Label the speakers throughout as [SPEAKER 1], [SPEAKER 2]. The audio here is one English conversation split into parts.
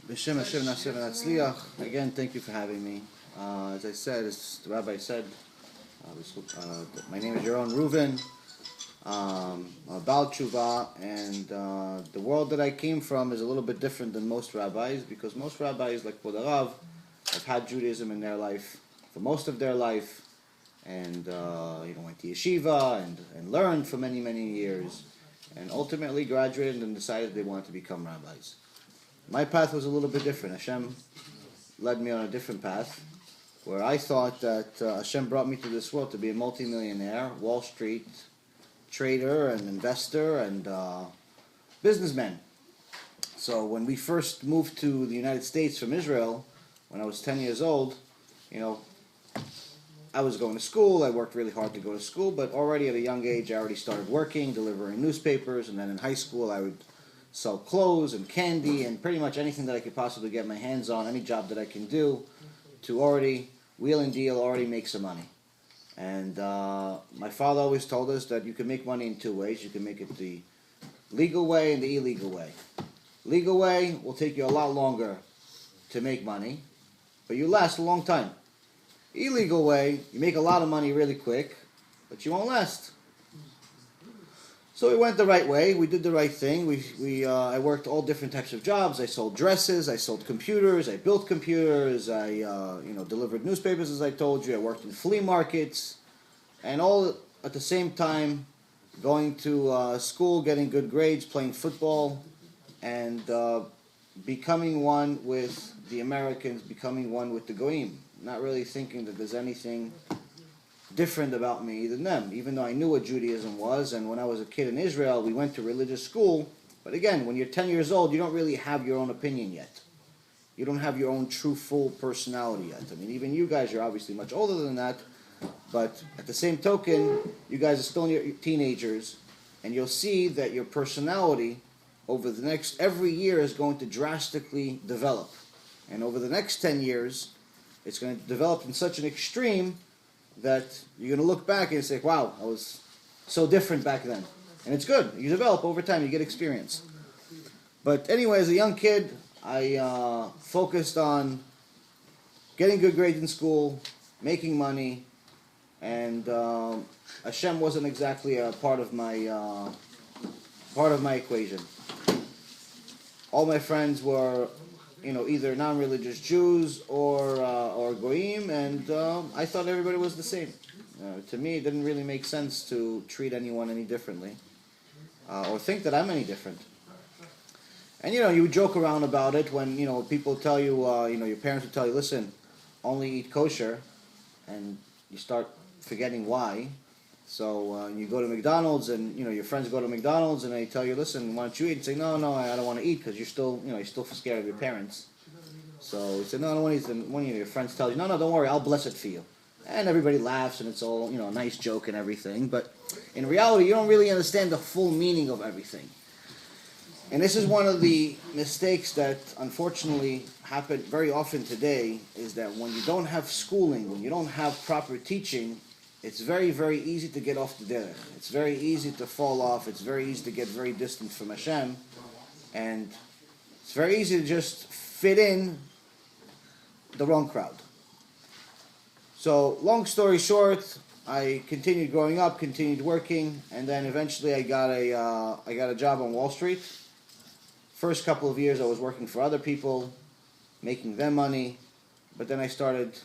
[SPEAKER 1] B'Shem Hashem Naseh v'Natzliach. Again, thank you for having me. As I said, as the Rabbi said, my name is Yaron Reuven. I'm a Baal Tshuva, and the world that I came from is a little bit different than most rabbis, because most rabbis, like Kvod Rav, have had Judaism in their life for most of their life, and went to yeshiva and learned for many, many years, and ultimately graduated and decided they wanted to become rabbis. My path was a little bit different. HaShem led me on a different path, where I thought that HaShem brought me to this world to be a multi-millionaire, Wall Street trader and investor and businessman. So when we first moved to the United States from Israel, when I was 10 years old, I was going to school. I worked really hard to go to school, but already at a young age, I already started working, delivering newspapers, and then in high school, I would sell clothes and candy and pretty much anything that I could possibly get my hands on, any job that I can do, to already wheel and deal, already make some money. And my father always told us that you can make money in two ways. You can make it the legal way and the illegal way. Legal way will take you a lot longer to make money, but you last a long time. Illegal way, you make a lot of money really quick, but you won't last. So we went the right way. We did the right thing. I worked all different types of jobs. I sold dresses. I sold computers. I built computers. I delivered newspapers, as I told you. I worked in flea markets, and all at the same time, going to school, getting good grades, playing football, and becoming one with the Americans, becoming one with the Goyim. Not really thinking that there's anything different about me than them, even though I knew what Judaism was. And when I was a kid in Israel, we went to religious school. But again, when you're 10 years old, you don't really have your own opinion yet. You don't have your own true, full personality yet. I mean, even you guys are obviously much older than that. But at the same token, you guys are still teenagers. And you'll see that your personality over the next, every year is going to drastically develop. And over the next 10 years, it's going to develop in such an extreme that you're going to look back and say, wow, I was so different back then. And it's good. You develop over time. You get experience. But anyway, as a young kid, I focused on getting good grades in school, making money, and Hashem wasn't exactly a part of my equation. All my friends were either non-religious Jews or Goyim, and I thought everybody was the same. To me, it didn't really make sense to treat anyone any differently, or think that I'm any different. And you joke around about it when people tell you, your parents would tell you, listen, only eat kosher, and you start forgetting why. So you go to McDonald's, and your friends go to McDonald's, and they tell you, "Listen, why don't you eat?" And say, "No, I don't want to eat," because you're still scared of your parents. So you say, "No, I don't want to eat." And one of your friends tells you, "No, don't worry, I'll bless it for you," and everybody laughs, and it's all a nice joke and everything. But in reality, you don't really understand the full meaning of everything. And this is one of the mistakes that unfortunately happen very often today, is that when you don't have schooling, when you don't have proper teaching, it's very, very easy to get off the derech. It's very easy to fall off. It's very easy to get very distant from Hashem. And it's very easy to just fit in the wrong crowd. So, long story short, I continued growing up, continued working, and then eventually I got a job on Wall Street. First couple of years I was working for other people, making them money, but then I started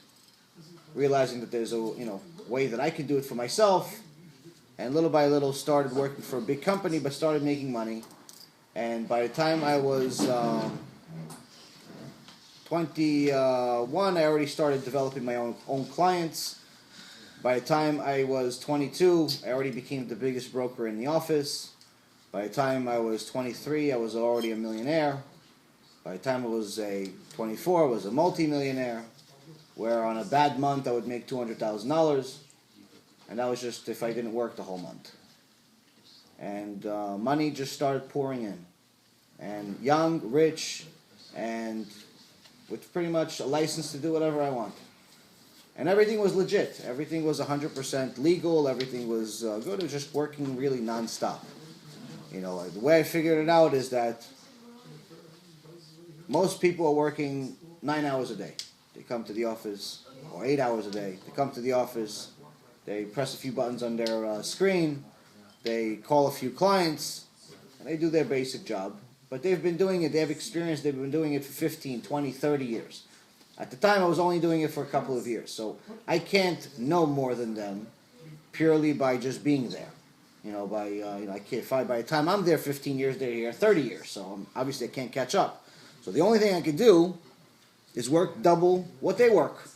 [SPEAKER 1] realizing that there's a way that I could do it for myself, and little by little started working for a big company, but started making money. And by the time I was 21, I already started developing my own clients. By the time I was 22, I already became the biggest broker in the office. By the time I was 23, I was already a millionaire. By the time I was 24, I was a multi-millionaire, where on a bad month I would make $200,000, and that was just if I didn't work the whole month. And money just started pouring in, and young, rich, and with pretty much a license to do whatever I want. And everything was legit. Everything was 100% legal. Everything was good. It was just working really nonstop. The way I figured it out is that Most people are working 9 hours a day. They come to the office, or 8 hours a day. They come to the office, they press a few buttons on their screen, they call a few clients, and they do their basic job. But they've been doing it, they have experience, they've been doing it for 15, 20, 30 years. At the time, I was only doing it for a couple of years, so I can't know more than them purely by just being there. By the time I'm there 15 years, they're here 30 years, so obviously I can't catch up. So the only thing I can do is work double what they work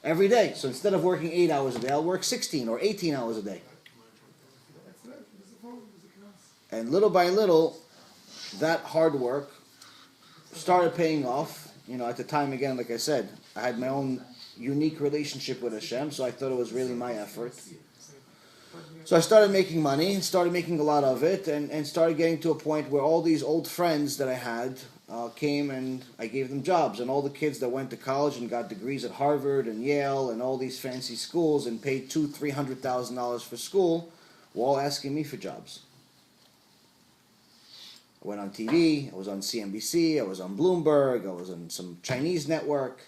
[SPEAKER 1] every day. So instead of working 8 hours a day, I'll work 16 or 18 hours a day. And little by little, that hard work started paying off. At the time, again, like I said, I had my own unique relationship with HaShem, so I thought it was really my effort. So I started making money, and started making a lot of it, and started getting to a point where all these old friends that I had came and I gave them jobs. And all the kids that went to college and got degrees at Harvard and Yale and all these fancy schools and paid $200,000-$300,000 for school were all asking me for jobs. I went on TV, I was on CNBC, I was on Bloomberg, I was on some Chinese network,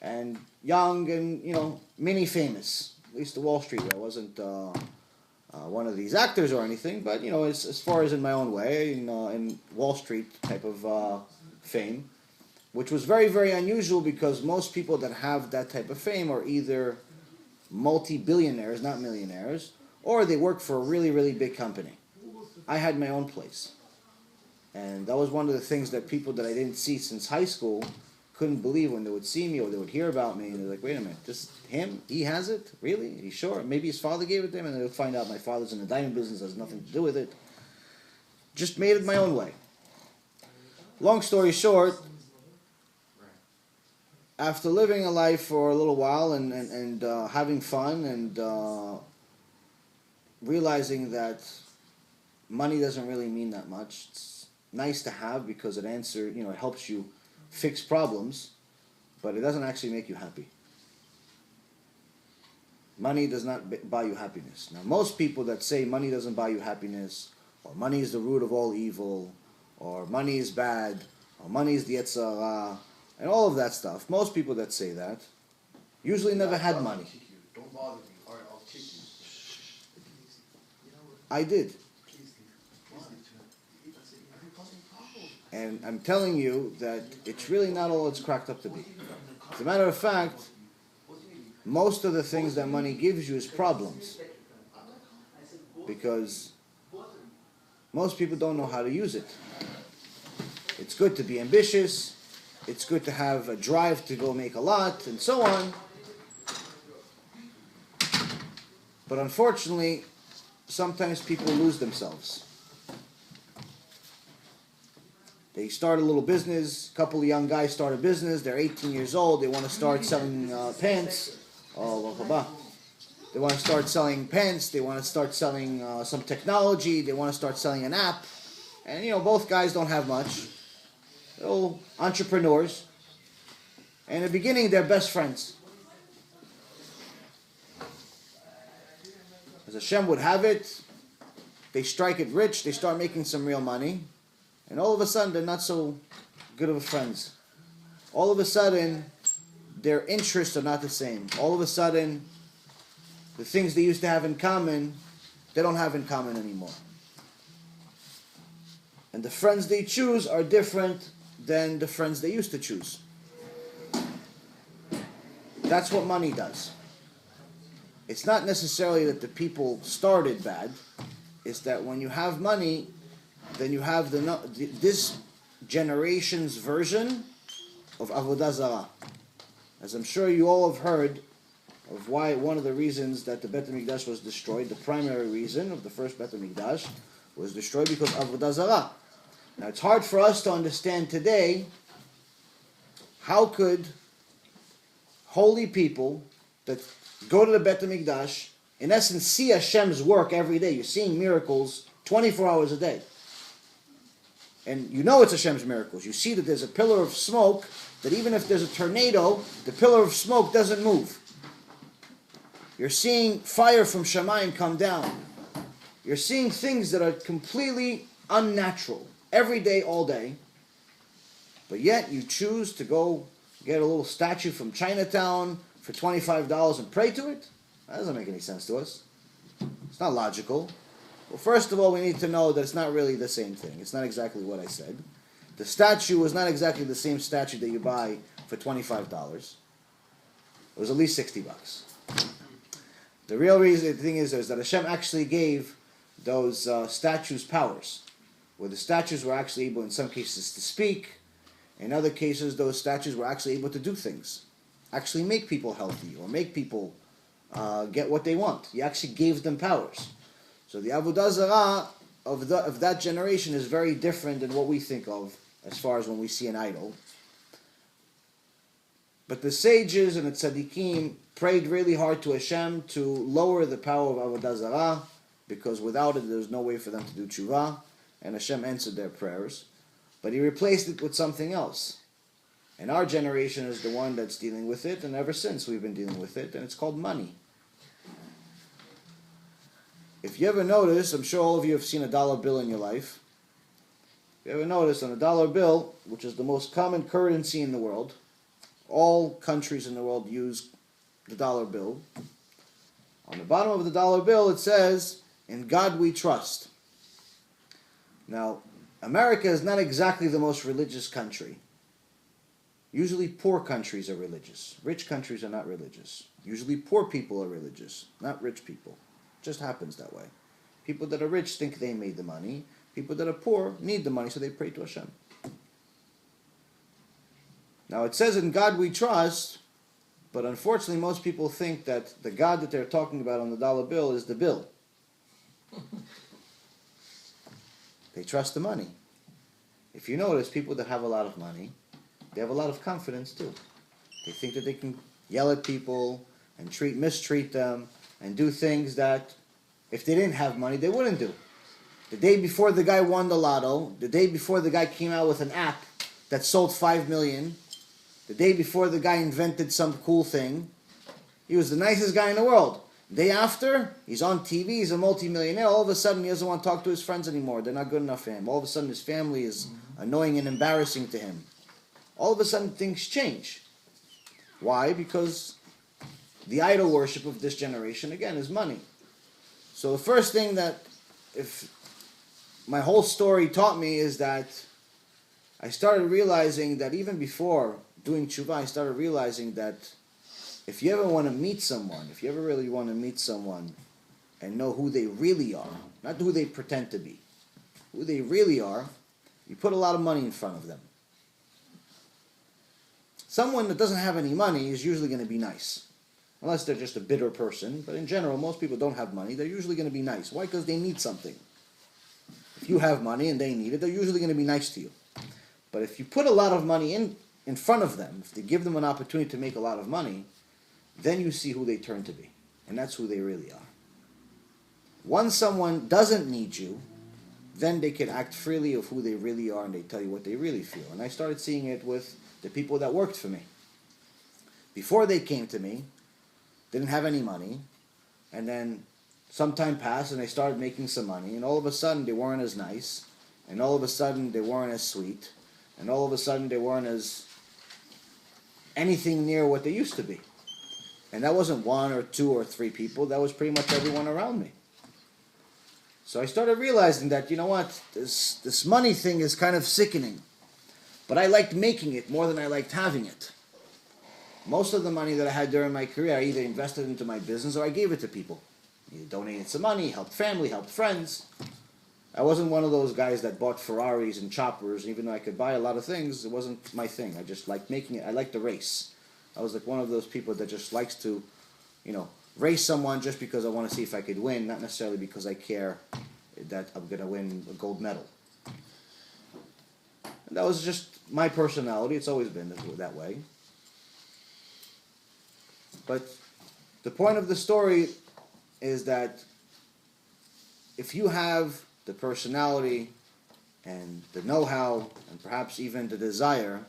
[SPEAKER 1] and young and, mini famous, at least the Wall Street. I wasn't one of these actors or anything, but, as far as in my own way, in Wall Street type of fame, which was very, very unusual because most people that have that type of fame are either multi-billionaires, not millionaires, or they work for a really, really big company. I had my own place. And that was one of the things that people that I didn't see since high school couldn't believe when they would see me or they would hear about me. And they're like, wait a minute, this him? He has it? Really? Are you sure? Maybe his father gave it to him, and they would find out my father's in the diamond business, has nothing to do with it. Just made it my own way. Long story short, after living a life for a little while and having fun and realizing that money doesn't really mean that much, it's nice to have because it helps you fix problems, but it doesn't actually make you happy. Money does not buy you happiness. Now, most people that say money doesn't buy you happiness, or money is the root of all evil, or money is bad, or money is the Yetzer Hara, and all of that stuff, most people that say that usually never had money.
[SPEAKER 2] Don't bother me, or I'll kick you.
[SPEAKER 1] I did. And I'm telling you that it's really not all it's cracked up to be. As a matter of fact, most of the things that money gives you is problems. Because most people don't know how to use it. It's good to be ambitious. It's good to have a drive to go make a lot, and so on. But unfortunately, sometimes people lose themselves. They start a little business. A couple of young guys start a business. They're 18 years old. They want to start selling pants. They want to start selling pants. They want to start selling some technology. They want to start selling an app. And, both guys don't have much. They're all entrepreneurs. And in the beginning, they're best friends. As HaShem would have it, they strike it rich. They start making some real money. And all of a sudden, they're not so good of friends. All of a sudden, their interests are not the same. All of a sudden, the things they used to have in common, they don't have in common anymore. And the friends they choose are different than the friends they used to choose. That's what money does. It's not necessarily that the people started bad. It's that when you have money, then you have this generation's version of Avodah Zarah. As I'm sure you all have heard of why one of the reasons that the Bet HaMikdash was destroyed, the primary reason of the first Bet HaMikdash was destroyed because of Avodah Zarah. Now it's hard for us to understand today how could holy people that go to the Bet HaMikdash in essence see Hashem's work every day. You're seeing miracles 24 hours a day. And it's Hashem's miracles. You see that there's a pillar of smoke, that even if there's a tornado, the pillar of smoke doesn't move. You're seeing fire from Shamayim come down. You're seeing things that are completely unnatural, every day, all day. But yet you choose to go get a little statue from Chinatown for $25 and pray to it? That doesn't make any sense to us. It's not logical. Well, first of all, we need to know that it's not really the same thing. It's not exactly what I said. The statue was not exactly the same statue that you buy for $25. It was at least $60. The real reason, the thing is that Hashem actually gave those statues powers, where the statues were actually able, in some cases, to speak. In other cases, those statues were actually able to do things, actually make people healthy or make people get what they want. He actually gave them powers. So the Avodah Zarah of that generation is very different than what we think of as far as when we see an idol. But the sages and the tzaddikim prayed really hard to Hashem to lower the power of Avodah Zarah, because without it there's no way for them to do tshuva, and Hashem answered their prayers. But he replaced it with something else. And our generation is the one that's dealing with it, and ever since we've been dealing with it, and it's called money. If you ever notice, I'm sure all of you have seen a dollar bill in your life. If you ever notice, on a dollar bill, which is the most common currency in the world, all countries in the world use the dollar bill. On the bottom of the dollar bill it says, "In God we trust." Now, America is not exactly the most religious country. Usually poor countries are religious. Rich countries are not religious. Usually poor people are religious, not rich people. It just happens that way. People that are rich think they made the money. People that are poor need the money, so they pray to Hashem. Now it says, "In God we trust," but unfortunately most people think that the God that they're talking about on the dollar bill is the bill. They trust the money. If you notice, people that have a lot of money, they have a lot of confidence too. They think that they can yell at people and mistreat them and do things that if they didn't have money they wouldn't do. The day before the guy won the lotto, the day before the guy came out with an app that sold 5 million, the day before the guy invented some cool thing, he was the nicest guy in the world. The day after, he's on TV, he's a multi-millionaire, all of a sudden he doesn't want to talk to his friends anymore. They're not good enough for him. All of a sudden his family is annoying and embarrassing to him. All of a sudden things change. Why? Because the idol worship of this generation, again, is money. So the first thing that if my whole story taught me is that I started realizing that even before doing tshuva, I started realizing that if you ever want to meet someone, if you ever really want to meet someone and know who they really are, not who they pretend to be, who they really are, you put a lot of money in front of them. Someone that doesn't have any money is usually going to be nice. Unless they're just a bitter person. But in general, most people don't have money. They're usually going to be nice. Why? Because they need something. If you have money and they need it, they're usually going to be nice to you. But if you put a lot of money in front of them, if they give them an opportunity to make a lot of money, then you see who they turn to be. And that's who they really are. Once someone doesn't need you, then they can act freely of who they really are and they tell you what they really feel. And I started seeing it with the people that worked for me. Before they came to me, didn't have any money, and then some time passed and they started making some money, and all of a sudden they weren't as nice, and all of a sudden they weren't as sweet, and all of a sudden they weren't as anything near what they used to be. And that wasn't one or two or three people, that was pretty much everyone around me. So I started realizing that, you know what, this money thing is kind of sickening. But I liked making it more than I liked having it. Most of the money that I had during my career, I either invested into my business or I gave it to people. Either donated some money, helped family, helped friends. I wasn't one of those guys that bought Ferraris and choppers. Even though I could buy a lot of things, it wasn't my thing. I just liked making it. I liked the race. I was like one of those people that just likes to, race someone just because I want to see if I could win, not necessarily because I care that I'm going to win a gold medal. And that was just my personality. It's always been that way. But the point of the story is that if you have the personality and the know-how and perhaps even the desire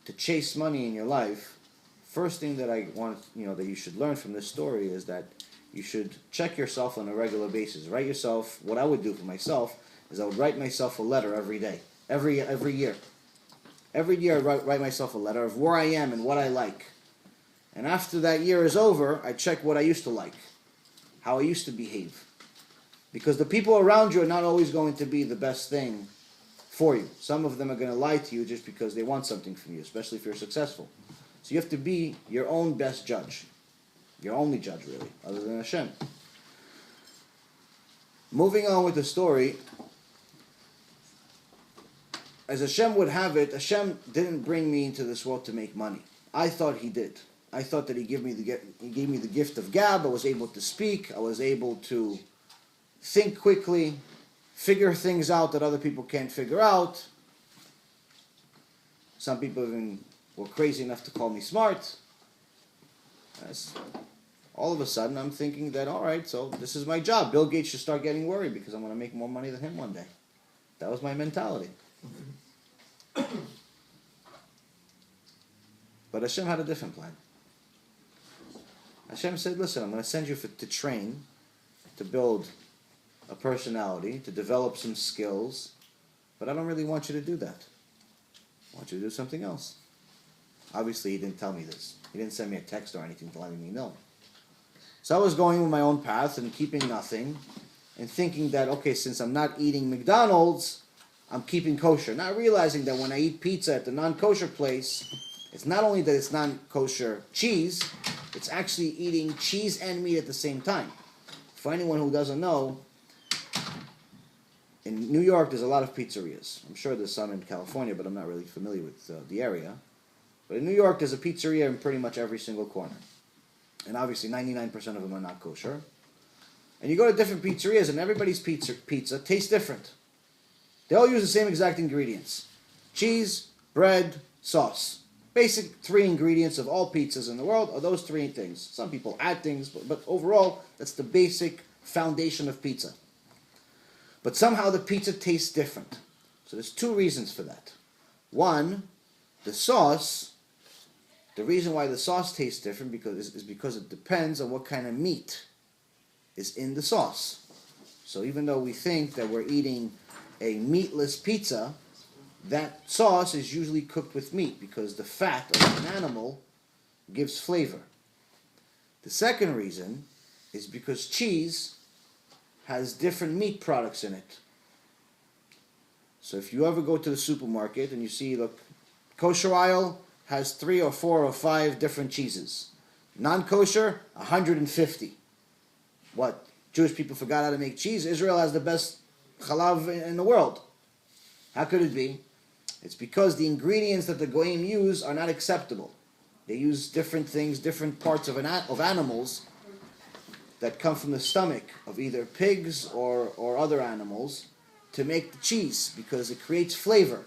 [SPEAKER 1] to chase money in your life, first thing that I want that you should learn from this story is that you should check yourself on a regular basis. Write yourself, what I would do for myself is I would write myself a letter every day, every year. Every year I write myself a letter of where I am and what I like. And after that year is over, I check what I used to like, how I used to behave. Because the people around you are not always going to be the best thing for you. Some of them are going to lie to you just because they want something from you, especially if you're successful. So you have to be your own best judge. Your only judge, really, other than HaShem. Moving on with the story, as Hashem would have it, Hashem didn't bring me into this world to make money. I thought He did. I thought that He gave me the gift of gab. I was able to speak. I was able to think quickly, figure things out that other people can't figure out. Some people even were crazy enough to call me smart. All of a sudden, I'm thinking that, all right, so this is my job. Bill Gates should start getting worried because I'm going to make more money than him one day. That was my mentality. But Hashem had a different plan. Hashem said, listen, I'm going to send you to train, to build a personality, to develop some skills, but I don't really want you to do that. I want you to do something else. Obviously, He didn't tell me this. He didn't send me a text or anything letting me know. So I was going with my own path and keeping nothing and thinking that, okay, since I'm not eating McDonald's, I'm keeping kosher. Not realizing that when I eat pizza at the non-kosher place, it's not only that it's non-kosher cheese, it's actually eating cheese and meat at the same time. For anyone who doesn't know, in New York there's a lot of pizzerias. I'm sure there's some in California, but I'm not really familiar with the area. But in New York there's a pizzeria in pretty much every single corner. And obviously 99% of them are not kosher. And you go to different pizzerias and everybody's pizza tastes different. They all use the same exact ingredients. Cheese, bread, sauce. Basic 3 ingredients of all pizzas in the world are those 3 things. Some people add things, but overall, that's the basic foundation of pizza. But somehow the pizza tastes different. So there's 2 reasons for that. One, the sauce, the reason why the sauce tastes different is because it depends on what kind of meat is in the sauce. So even though we think that we're eating a meatless pizza, that sauce is usually cooked with meat because the fat of an animal gives flavor. The second reason is because cheese has different meat products in it. So if you ever go to the supermarket and you see, look, kosher aisle has 3 or 4 or 5 different cheeses. Non-kosher, 150. What? Jewish people forgot how to make cheese? Israel has the best chalav in the world. How could it be? It's because the ingredients that the goyim use are not acceptable. They use different things, different parts of animals that come from the stomach of either pigs or other animals to make the cheese because it creates flavor.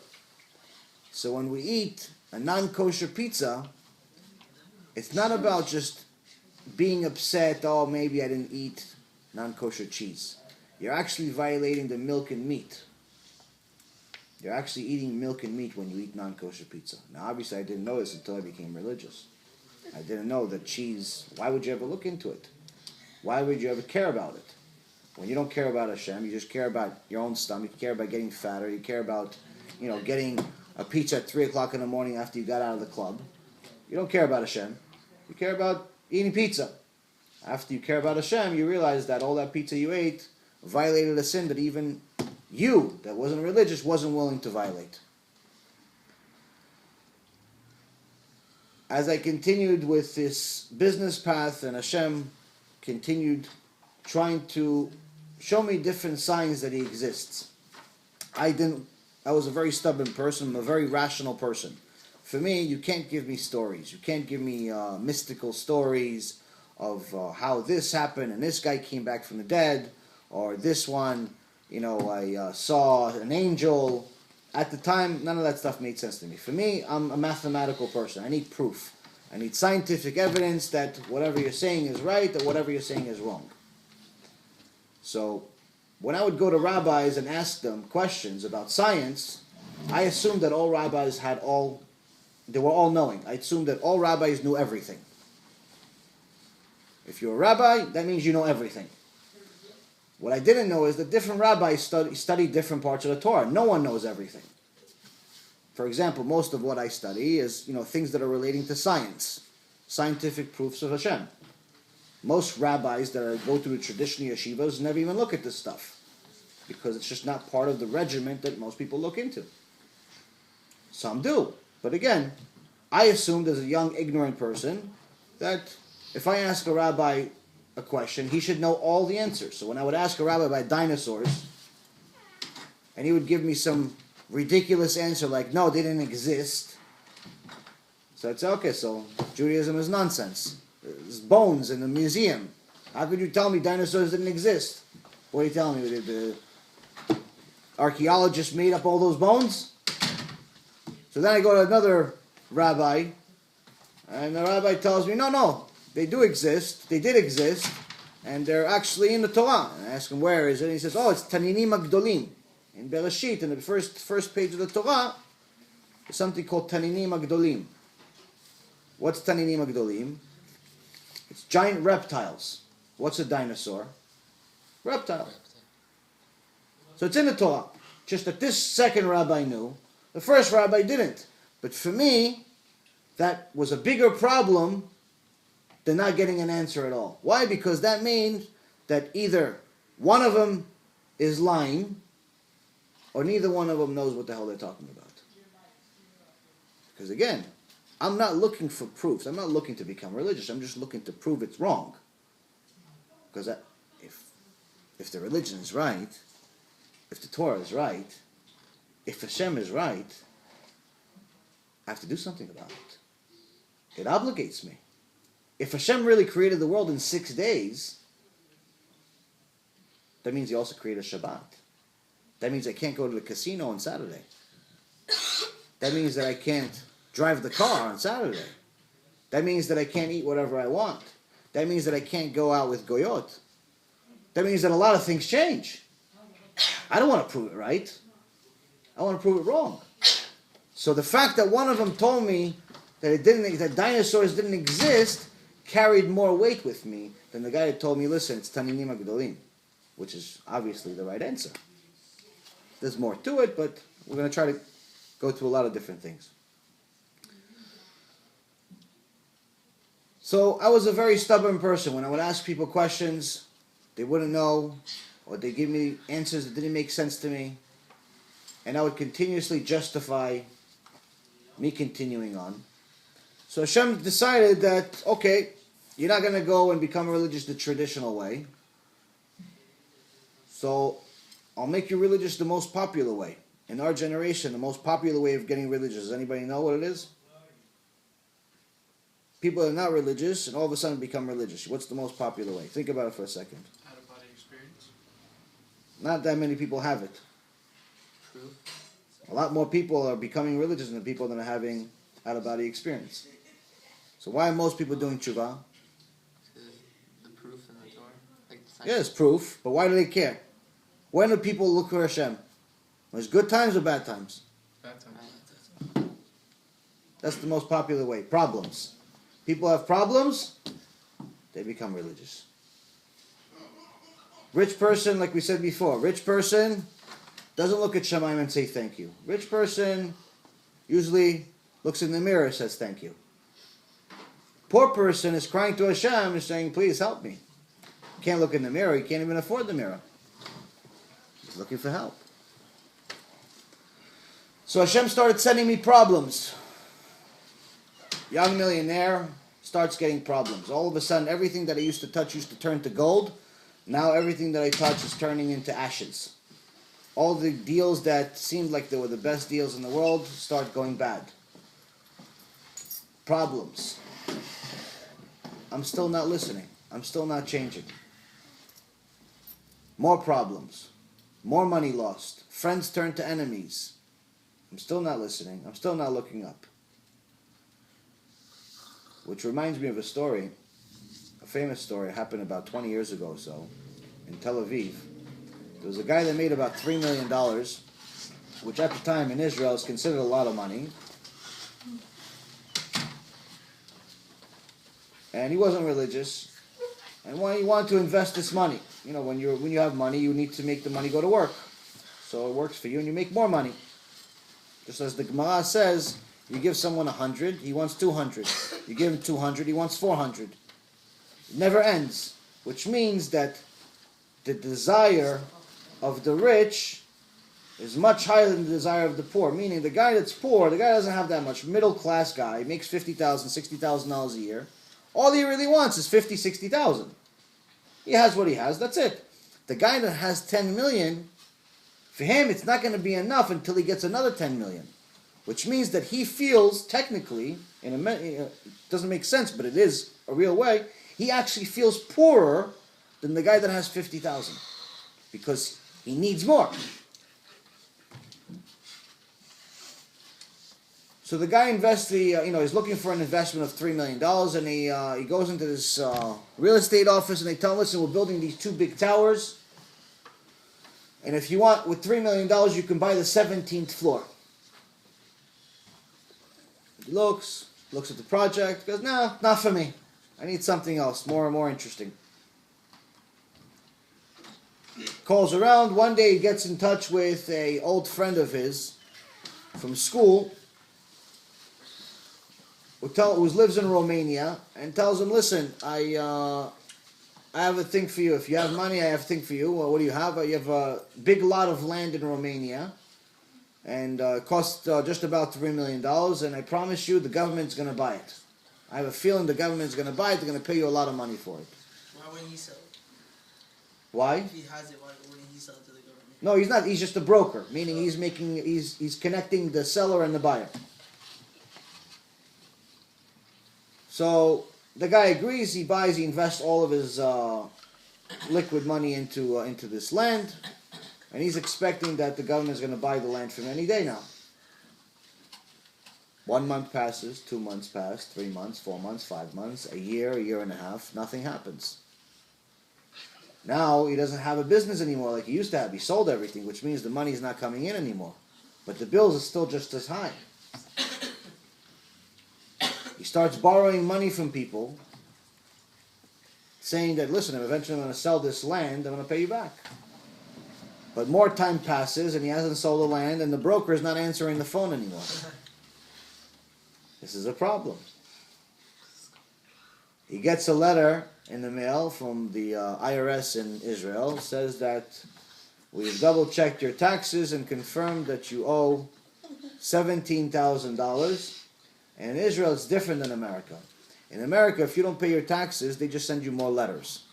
[SPEAKER 1] So when we eat a non-kosher pizza, it's not about just being upset, oh, maybe I didn't eat non-kosher cheese. You're actually violating the milk and meat. You're actually eating milk and meat when you eat non-kosher pizza. Now, obviously, I didn't know this until I became religious. I didn't know that cheese, why would you ever look into it? Why would you ever care about it? When you don't care about Hashem, you just care about your own stomach, you care about getting fatter, you care about, getting a pizza at 3 o'clock in the morning after you got out of the club. You don't care about Hashem. You care about eating pizza. After you care about Hashem, you realize that all that pizza you ate violated a sin that even you, that wasn't religious, wasn't willing to violate. As I continued with this business path and Hashem continued trying to show me different signs that He exists, I was a very stubborn person. I'm a very rational person. For me, you can't give me stories. You can't give me mystical stories of how this happened and this guy came back from the dead, or this one, I saw an angel. At the time, none of that stuff made sense to me. For me, I'm a mathematical person. I need proof. I need scientific evidence that whatever you're saying is right or whatever you're saying is wrong. So when I would go to rabbis and ask them questions about science, I assumed that all rabbis they were all knowing. I assumed that all rabbis knew everything. If you're a rabbi, that means you know everything. What I didn't know is that different rabbis study different parts of the Torah. No one knows everything. For example, most of what I study is, things that are relating to science, scientific proofs of HaShem. Most rabbis that go to the traditional yeshivas never even look at this stuff because it's just not part of the regiment that most people look into. Some do. But again, I assumed as a young, ignorant person that if I ask a rabbi a question, he should know all the answers. So when I would ask a rabbi about dinosaurs, and he would give me some ridiculous answer like, no, they didn't exist. So I'd say, okay, so Judaism is nonsense. There's bones in the museum. How could you tell me dinosaurs didn't exist? What are you telling me? The archaeologists made up all those bones? So then I go to another rabbi, and the rabbi tells me, no, they do exist, they did exist, and they're actually in the Torah. And I ask him, where is it? And he says, it's Taninim Agdolim. In Bereshit, in the first page of the Torah, there's something called Taninim Agdolim. What's Taninim Agdolim? It's giant reptiles. What's a dinosaur? Reptile. So it's in the Torah. Just that this second rabbi knew. The first rabbi didn't. But for me, that was a bigger problem than not getting an answer at all. Why? Because that means that either one of them is lying, or neither one of them knows what the hell they're talking about. Because again, I'm not looking for proofs. I'm not looking to become religious. I'm just looking to prove it's wrong. Because if the religion is right, if the Torah is right, if HaShem is right, I have to do something about it. It obligates me. If HaShem really created the world in 6 days, that means he also created Shabbat. That means I can't go to the casino on Saturday. That means that I can't drive the car on Saturday. That means that I can't eat whatever I want. That means that I can't go out with goyot. That means that a lot of things change. I don't want to prove it right. I want to prove it wrong. So the fact that one of them told me that dinosaurs didn't exist carried more weight with me than the guy who told me, listen, it's Taninim Agdolim, which is obviously the right answer. There's more to it, but we're going to try to go through a lot of different things. So I was a very stubborn person. When I would ask people questions, they wouldn't know, or they give me answers that didn't make sense to me, and I would continuously justify me continuing on. So Hashem decided that, okay, you're not going to go and become religious the traditional way, so I'll make you religious the most popular way. In our generation, the most popular way of getting religious, does anybody know what it is? People are not religious and all of a sudden become religious. What's the most popular way? Think about it for a second.
[SPEAKER 3] Out-of-body experience.
[SPEAKER 1] Not that many people have it.
[SPEAKER 3] True.
[SPEAKER 1] A lot more people are becoming religious than people that are having out-of-body experience. So why are most people doing tshuva?
[SPEAKER 3] The proof in the Torah. Like the
[SPEAKER 1] Yes, proof, but why do they care? When do people look for Hashem? There's good times or bad times?
[SPEAKER 3] Bad times.
[SPEAKER 1] That's the most popular way. Problems. People have problems, they become religious. Rich person, like we said before, rich person doesn't look at Shemaim and say thank you. Rich person usually looks in the mirror and says thank you. Poor person is crying to Hashem and saying, please help me. Can't look in the mirror, he can't even afford the mirror. He's looking for help. So Hashem started sending me problems. Young millionaire starts getting problems. All of a sudden, everything that I used to touch used to turn to gold. Now everything that I touch is turning into ashes. All the deals that seemed like they were the best deals in the world start going bad. Problems. I'm still not listening. I'm still not changing. More problems. More money lost. Friends turn to enemies. I'm still not listening. I'm still not looking up. Which reminds me of a story, a famous story, happened about 20 years ago or so, in Tel Aviv. There was a guy that made about $3 million, which at the time in Israel is considered a lot of money. And he wasn't religious. And he wanted to invest this money. You know, when you have money, you need to make the money go to work. So it works for you and you make more money. Just as the Gemara says, you give someone 100, he wants 200. You give him 200, he wants 400. It never ends, which means that the desire of the rich is much higher than the desire of the poor. Meaning the guy that's poor, the guy doesn't have that much. Middle class guy, makes $50,000, $60,000 a year. All he really wants is 50, 60,000. He has what he has, that's it. The guy that has 10 million, for him it's not going to be enough until he gets another 10 million. Which means that he feels, technically, it doesn't make sense, but it is a real way, he actually feels poorer than the guy that has 50,000. Because he needs more. So the guy invests he's looking for an investment of $3 million, and he goes into this real estate office, and they tell him, listen, we're building these 2 big towers, and if you want, with $3 million, you can buy the 17th floor. He looks at the project, goes, no, not for me. I need something else, more interesting. Calls around. One day he gets in touch with an old friend of his from school, who lives in Romania, and tells him, listen, I have a thing for you. If you have money, I have a thing for you. Well, what do you have? You have a big lot of land in Romania, and it costs just about $3 million, and I promise you the government's going to buy it. I have a feeling the government's going to buy it. They're going to pay you a lot of money for it.
[SPEAKER 4] Why wouldn't he sell it?
[SPEAKER 1] Why?
[SPEAKER 4] If he has it, why wouldn't he sell it to the government?
[SPEAKER 1] No, he's not. He's just a broker, meaning he's connecting the seller and the buyer. So the guy agrees. He invests all of his liquid money into this land, and he's expecting that the government is going to buy the land from him any day now. 1 month passes, 2 months pass, 3 months, 4 months, 5 months, a year and a half. Nothing happens. Now he doesn't have a business anymore like he used to have. He sold everything, which means the money is not coming in anymore. But the bills are still just as high. He starts borrowing money from people, saying that, listen, eventually I'm going to sell this land, I'm going to pay you back. But more time passes, and he hasn't sold the land, and the broker is not answering the phone anymore. This is a problem. He gets a letter in the mail from the IRS in Israel. It says that we've double-checked your taxes and confirmed that you owe $17,000. And in Israel, it's different than America. In America, if you don't pay your taxes, they just send you more letters.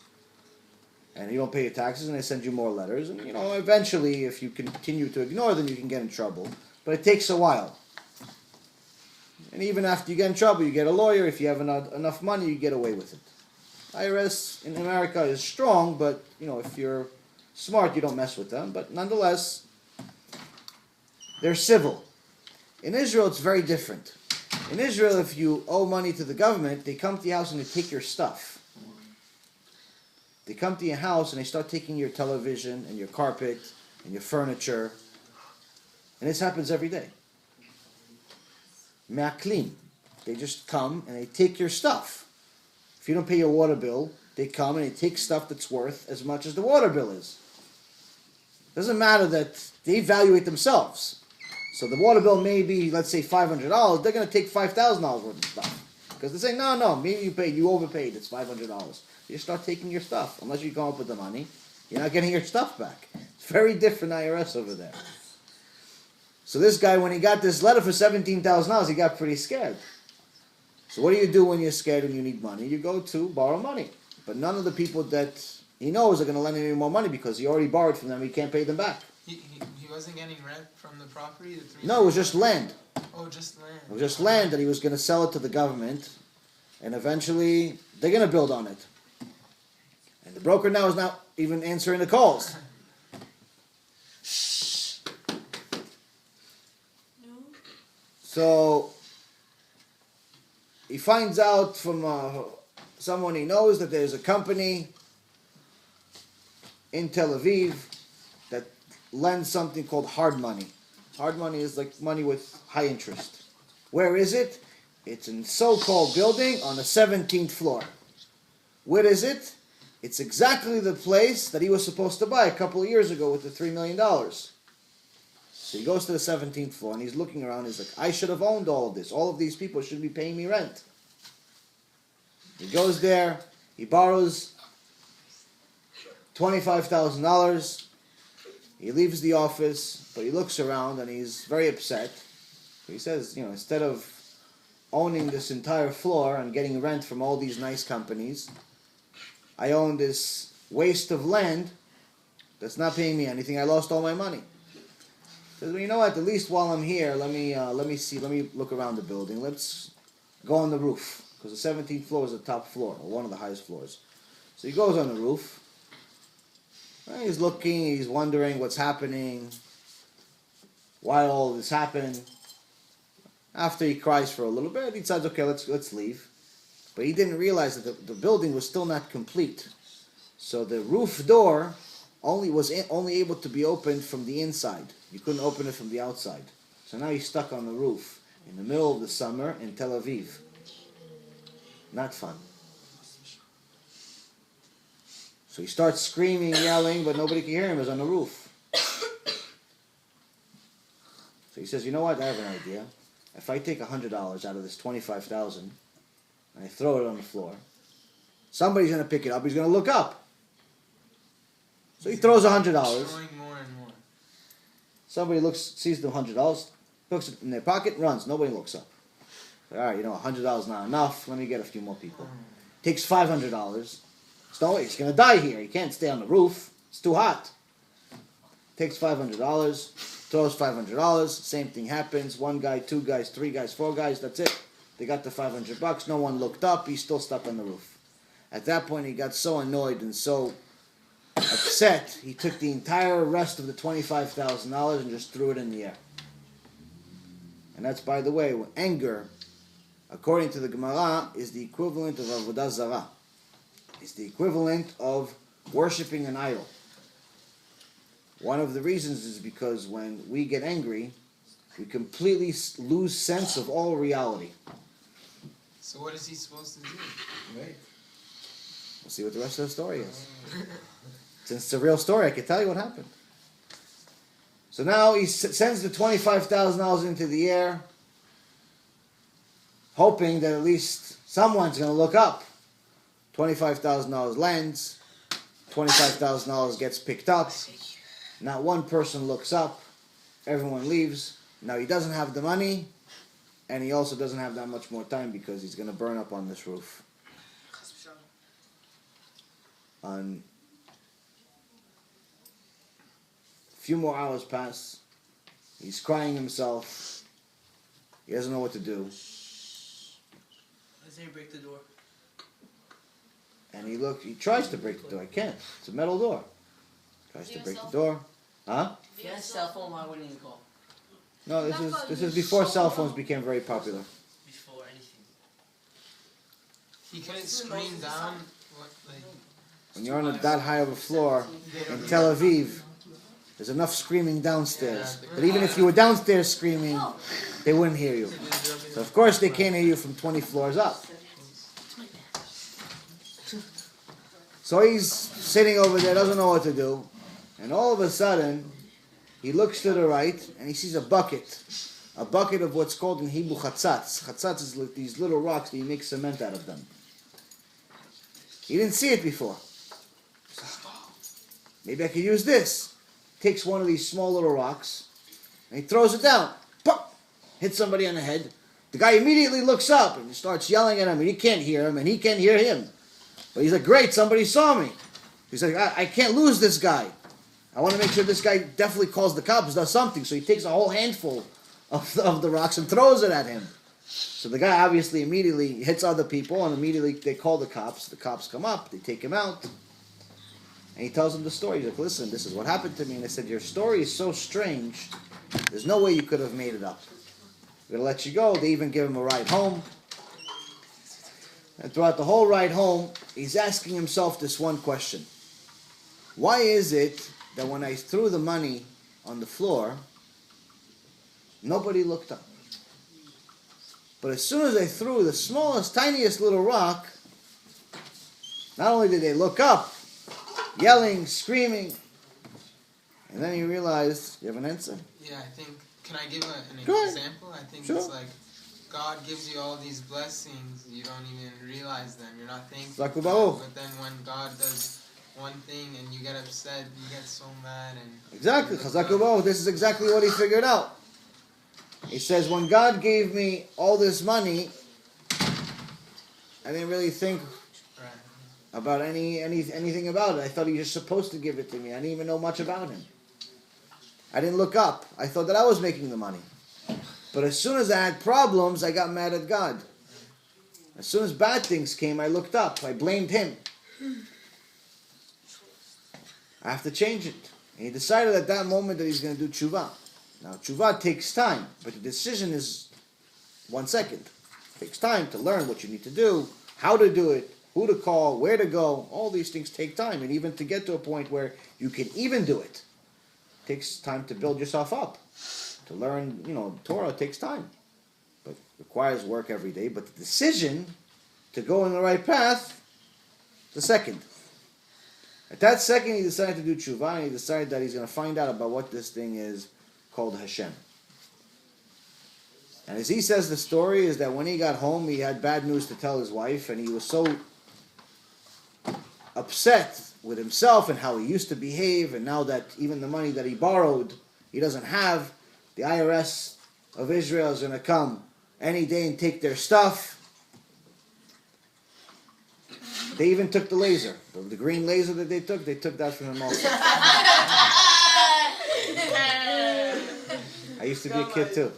[SPEAKER 1] And you don't pay your taxes, and they send you more letters. And, eventually, if you continue to ignore them, you can get in trouble. But it takes a while. And even after you get in trouble, you get a lawyer. If you have enough money, you get away with it. IRS in America is strong, but, if you're smart, you don't mess with them. But nonetheless, they're civil. In Israel, it's very different. In Israel, if you owe money to the government, they come to your house and they take your stuff. They come to your house and they start taking your television and your carpet and your furniture. And this happens every day. Me'aklim. They just come and they take your stuff. If you don't pay your water bill, they come and they take stuff that's worth as much as the water bill is. It doesn't matter that they evaluate themselves. So the water bill may be, let's say, $500. They're going to take $5,000 worth of stuff. Because they say, no, maybe you overpaid. It's $500. You start taking your stuff. Unless you come up with the money, you're not getting your stuff back. It's very different IRS over there. So this guy, when he got this letter for $17,000, he got pretty scared. So what do you do when you're scared and you need money? You go to borrow money. But none of the people that he knows are going to lend him any more money because he already borrowed from them. He can't pay them back.
[SPEAKER 3] He wasn't getting rent from the property?
[SPEAKER 1] No, it was just land.
[SPEAKER 3] Oh, just land.
[SPEAKER 1] It was just land that he was going to sell it to the government, and eventually they're going to build on it. And the broker now is not even answering the calls. So he finds out from someone he knows that there's a company in Tel Aviv that lends something called hard money. Hard money is like money with high interest. Where is it? It's in so-called building on the 17th floor. Where is it? It's exactly the place that he was supposed to buy a couple of years ago with the $3 million. So he goes to the 17th floor and he's looking around. He's like, I should have owned all of this. All of these people should be paying me rent. He goes there. He borrows $25,000. He leaves the office, but he looks around and he's very upset. He says, instead of owning this entire floor and getting rent from all these nice companies, I own this waste of land that's not paying me anything. I lost all my money. He says, well, you know what? At least while I'm here, let me look around the building. Let's go on the roof, because the 17th floor is the top floor, or one of the highest floors. So he goes on the roof. He's looking, he's wondering what's happening, why all this happened. After he cries for a little bit, he decides, okay, let's leave. But he didn't realize that the building was still not complete. So the roof door was only able to be opened from the inside. You couldn't open it from the outside. So now he's stuck on the roof in the middle of the summer in Tel Aviv. Not fun. So he starts screaming, yelling, but nobody can hear him. He's on the roof. So he says, you know what? I have an idea. If I take $100 out of this $25,000 and I throw it on the floor, somebody's going to pick it up. He's going to look up. So he throws $100.
[SPEAKER 3] Destroying more and more.
[SPEAKER 1] Somebody sees the $100, puts it in their pocket, runs. Nobody looks up. All right, $100 is not enough. Let me get a few more people. Takes $500. No way, he's going to die here. He can't stay on the roof. It's too hot. Takes $500, throws $500. Same thing happens. One guy, two guys, three guys, four guys. That's it. They got the $500. No one looked up. He's still stuck on the roof. At that point, he got so annoyed and so upset, he took the entire rest of the $25,000 and just threw it in the air. And that's, by the way, anger, according to the Gemara, is the equivalent of avodah zarah. It's the equivalent of worshiping an idol. One of the reasons is because when we get angry, we completely lose sense of all reality.
[SPEAKER 3] So what is he supposed to do?
[SPEAKER 2] Right.
[SPEAKER 1] We'll see what the rest of the story is. Since it's a real story, I can tell you what happened. So now he sends the $25,000 into the air, hoping that at least someone's going to look up. $25,000 lands, $25,000 gets picked up. Not one person looks up. Everyone leaves. Now he doesn't have the money, and he also doesn't have that much more time because he's going to burn up on this roof. A few more hours pass. He's crying himself. He doesn't know what to do.
[SPEAKER 4] Let's say break the door.
[SPEAKER 1] And he tries to break the door. He can't. It's a metal door. Tries to break the door. Huh?
[SPEAKER 4] If you had a cell phone, why wouldn't you call?
[SPEAKER 1] No, this is before cell phones became very popular.
[SPEAKER 4] Before anything.
[SPEAKER 3] He couldn't scream down.
[SPEAKER 1] When you're on that high of a floor in Tel Aviv, there's enough screaming downstairs. But even if you were downstairs screaming, they wouldn't hear you. So of course they can't hear you from 20 floors up. So he's sitting over there, doesn't know what to do. And all of a sudden, he looks to the right and he sees a bucket. A bucket of what's called in Hebrew chatzatz. Chatzatz is like these little rocks that you make cement out of them. He didn't see it before. So, maybe I could use this. Takes one of these small little rocks and he throws it down. Pop! Hits somebody on the head. The guy immediately looks up and starts yelling at him, and he can't hear him and he can't hear him. But he's like, great, somebody saw me. He's like, I can't lose this guy. I want to make sure this guy definitely calls the cops, does something. So he takes a whole handful of the rocks and throws it at him. So the guy obviously immediately hits other people, and immediately they call the cops. The cops come up, they take him out. And he tells them the story. He's like, listen, this is what happened to me. And they said, your story is so strange, there's no way you could have made it up. We're going to let you go. They even give him a ride home. And throughout the whole ride home, he's asking himself this one question. Why is it that when I threw the money on the floor, nobody looked up? But as soon as I threw the smallest, tiniest little rock, not only did they look up, yelling, screaming, And then you realize you have an answer.
[SPEAKER 3] Yeah, I think, can I give an
[SPEAKER 1] Go ahead.
[SPEAKER 3] example? I think
[SPEAKER 1] Sure.
[SPEAKER 3] it's like God gives you all these blessings, you don't even realize them, you're not thankful for
[SPEAKER 1] Zakubahu.
[SPEAKER 3] them. But then when God does one thing and you get upset, you get so mad and...
[SPEAKER 1] Exactly. Chazakubahu. This is exactly what he figured out. He says, when God gave me all this money, I didn't really think
[SPEAKER 3] Right.
[SPEAKER 1] about anything about it. I thought he was supposed to give it to me. I didn't even know much about him. I didn't look up. I thought that I was making the money. But as soon as I had problems, I got mad at God. As soon as bad things came, I looked up. I blamed him. I have to change it. And he decided at that moment that he's going to do tshuva. Now, tshuva takes time, but the decision is 1 second. It takes time to learn what you need to do, how to do it, who to call, where to go. All these things take time. And even to get to a point where you can even do it, takes time to build yourself up. To learn, Torah takes time. But requires work every day. But the decision to go in the right path, the second. At that second, he decided to do tshuva, and he decided that he's going to find out about what this thing is called HaShem. And as he says, the story is that when he got home, he had bad news to tell his wife, and he was so upset with himself and how he used to behave, and now that even the money that he borrowed, he doesn't have, the IRS of Israel is going to come any day and take their stuff. They even took the laser. The green laser that they took that from him also. I used to be a kid too.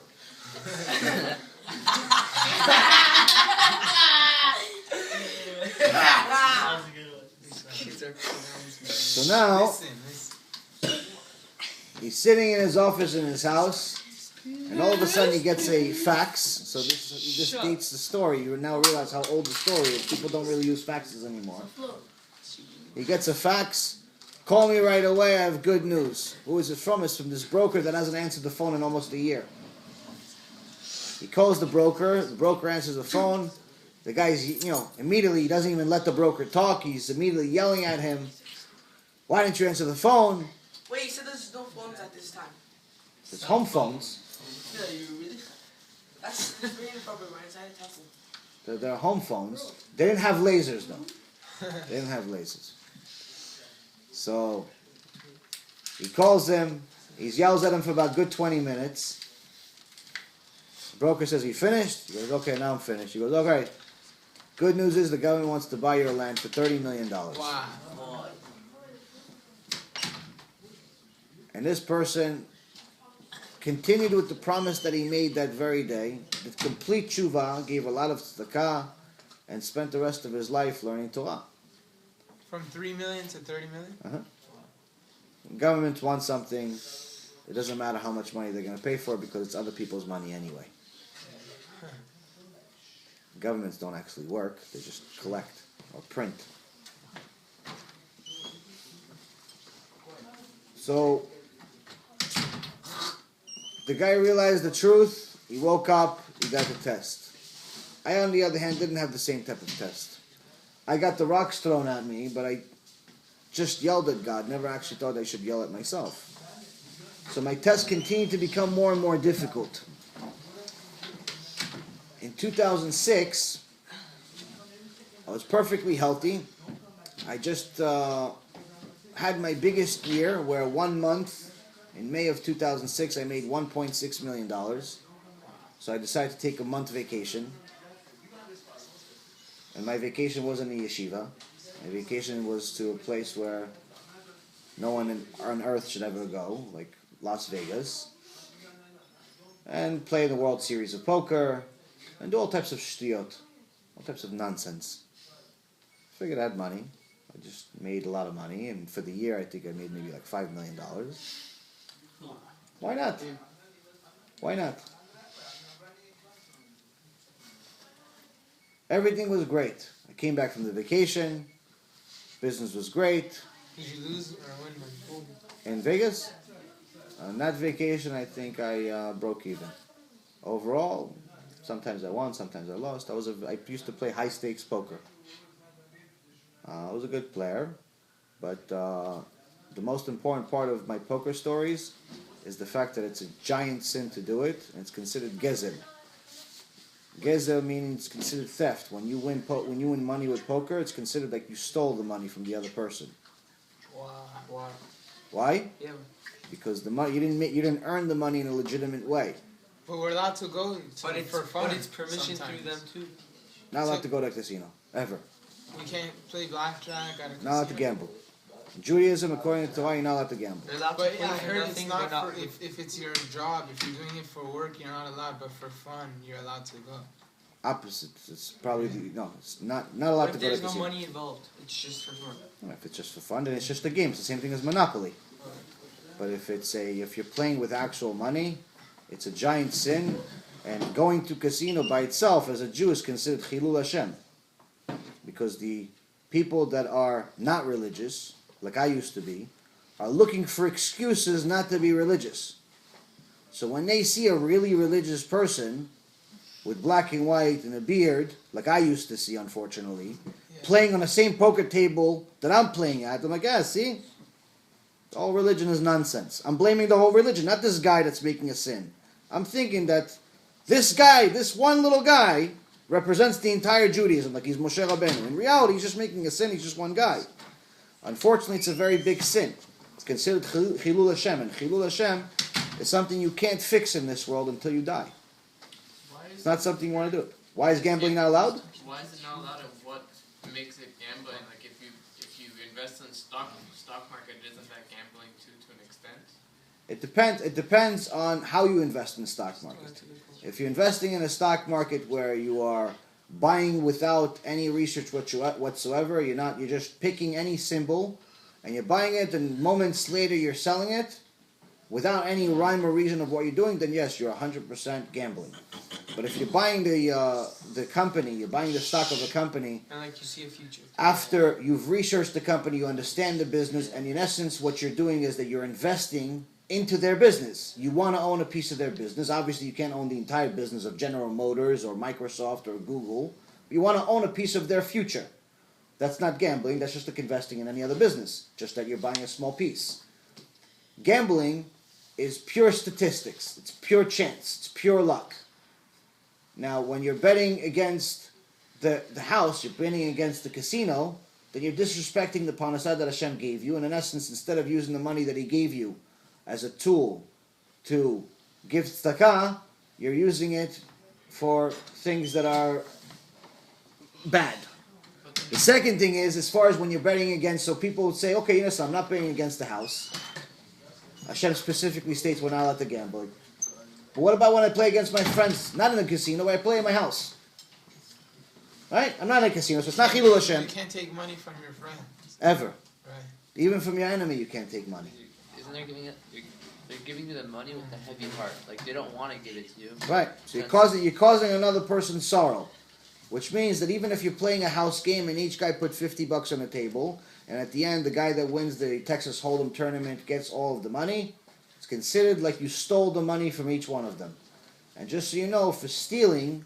[SPEAKER 1] So now, he's sitting in his office in his house, and all of a sudden he gets a fax. So this dates the story. You now realize how old the story is. People don't really use faxes anymore. He gets a fax. Call me right away, I have good news. Who is it from? It's from this broker that hasn't answered the phone in almost a year. He calls the broker answers the phone. The guy's, immediately, he doesn't even let the broker talk. He's immediately yelling at him. Why didn't you answer the phone?
[SPEAKER 4] Wait, you said there's no phones at this time.
[SPEAKER 1] It's home phones.
[SPEAKER 4] Yeah, you really? That's very inappropriate, right? Inside a Tesla.
[SPEAKER 1] They're home phones. They didn't have lasers, though. They didn't have lasers. So, he calls him. He yells at him for about a good 20 minutes. The broker says, "You finished?" He goes, "Okay, now I'm finished." He goes, "Okay. Good news is the government wants to buy your land for $30 million.
[SPEAKER 3] Wow.
[SPEAKER 1] And this person continued with the promise that he made that very day. Did complete tshuva, gave a lot of tzedakah, and spent the rest of his life learning Torah.
[SPEAKER 3] From 3 million to 30 million?
[SPEAKER 1] When governments want something, it doesn't matter how much money they're going to pay for it because it's other people's money anyway. Governments don't actually work, they just collect or print. So, the guy realized the truth, he woke up, he got the test. I, on the other hand, didn't have the same type of test. I got the rocks thrown at me, but I just yelled at God, never actually thought I should yell at myself. So my test continued to become more and more difficult. In 2006, I was perfectly healthy. I just had my biggest year where 1 month, in May of 2006, I made $1.6 million. So I decided to take a month vacation. And my vacation wasn't in yeshiva. My vacation was to a place where no one on earth should ever go, like Las Vegas. And play the World Series of Poker. And do all types of shtiyot. All types of nonsense. Figured I had money. I just made a lot of money. And for the year, I think I made maybe like $5 million. Why not? Why not? Everything was great. I came back from the vacation. Business was great.
[SPEAKER 3] Did you lose or win money?
[SPEAKER 1] In Vegas? On that vacation, I think I broke even. Overall, sometimes I won, sometimes I lost. I used to play high stakes poker. I was a good player, but the most important part of my poker stories is the fact that it's a giant sin to do it, and it's considered gezel. Gezel means it's considered theft. When you win money with poker, it's considered like you stole the money from the other person.
[SPEAKER 4] Wow.
[SPEAKER 1] Why?
[SPEAKER 4] Yeah.
[SPEAKER 1] Because the money you didn't earn the money in a legitimate way.
[SPEAKER 3] But we're allowed to go for fun.
[SPEAKER 4] But it's permission
[SPEAKER 3] sometimes.
[SPEAKER 4] through them too.
[SPEAKER 1] Not allowed to go to a casino ever.
[SPEAKER 3] We can't play blackjack at a casino.
[SPEAKER 1] Not allowed to gamble. In Judaism, according to Torah, you're not allowed to gamble.
[SPEAKER 4] They're allowed to
[SPEAKER 3] But
[SPEAKER 4] play
[SPEAKER 3] I
[SPEAKER 4] for
[SPEAKER 3] heard it's
[SPEAKER 4] nothing,
[SPEAKER 3] not
[SPEAKER 4] but
[SPEAKER 3] for if it's your job. If you're doing it for work, you're not allowed. But for fun, you're allowed to go.
[SPEAKER 1] Opposite. It's probably it's not allowed
[SPEAKER 4] But
[SPEAKER 1] to
[SPEAKER 4] if
[SPEAKER 1] go to a
[SPEAKER 4] there's no
[SPEAKER 1] casino.
[SPEAKER 4] money involved, it's just for fun.
[SPEAKER 1] Well, if it's just for fun, then it's just a game. It's the same thing as Monopoly. But if you're playing with actual money, it's a giant sin. And going to casino by itself as a Jew is considered chilul Hashem, because the people that are not religious, like I used to be, are looking for excuses not to be religious. So when they see a really religious person with black and white and a beard, like I used to see, unfortunately, playing on the same poker table that I'm playing at, I'm like, see? All religion is nonsense. I'm blaming the whole religion, not this guy that's making a sin. I'm thinking that this guy, this one little guy, represents the entire Judaism, like he's Moshe Rabbeinu. In reality, he's just making a sin, he's just one guy. Unfortunately, it's a very big sin. It's considered chilul Hashem, and chilul Hashem is something you can't fix in this world until you die. It's not something you want to do. Why is gambling not allowed?
[SPEAKER 5] Why is it not allowed, and what makes it gambling? Like if you invest in stock market, isn't that gambling to an extent?
[SPEAKER 1] It depends on how you invest in the stock market. If you're investing in a stock market where you are buying without any research whatsoever, you're just picking any symbol and you're buying it, and moments later you're selling it without any rhyme or reason of what you're doing, then yes, you're 100% gambling. But if you're buying the company, you're buying the stock of a company,
[SPEAKER 4] And like you see a future.
[SPEAKER 1] after you've researched the company, you understand the business, and in essence what you're doing is that you're investing into their business. You want to own a piece of their business. Obviously you can't own the entire business of General Motors or Microsoft or Google. You want to own a piece of their future. That's not gambling, that's just like investing in any other business, just that you're buying a small piece. Gambling is pure statistics, it's pure chance, it's pure luck. Now when you're betting against the house, you're betting against the casino, then you're disrespecting the parnasah that Hashem gave you, and in essence, instead of using the money that He gave you as a tool to give tzedakah, you're using it for things that are bad. The second thing is, as far as when you're betting against, so people would say, okay, so I'm not betting against the house. Hashem specifically states we're not allowed to gamble. But what about when I play against my friends, not in the casino, but I play in my house? Right? I'm not in a casino, so it's not chilul Hashem.
[SPEAKER 3] You can't take money from your friends.
[SPEAKER 1] Ever.
[SPEAKER 3] Right.
[SPEAKER 1] Even from your enemy, you can't take money.
[SPEAKER 6] Isn't they're giving you the money with a heavy heart. Like they don't want to give it to you.
[SPEAKER 1] Right. So you're causing another person sorrow. Which means that even if you're playing a house game and each guy put $50 on the table, and at the end the guy that wins the Texas Hold'em tournament gets all of the money, it's considered like you stole the money from each one of them. And just so you know, for stealing,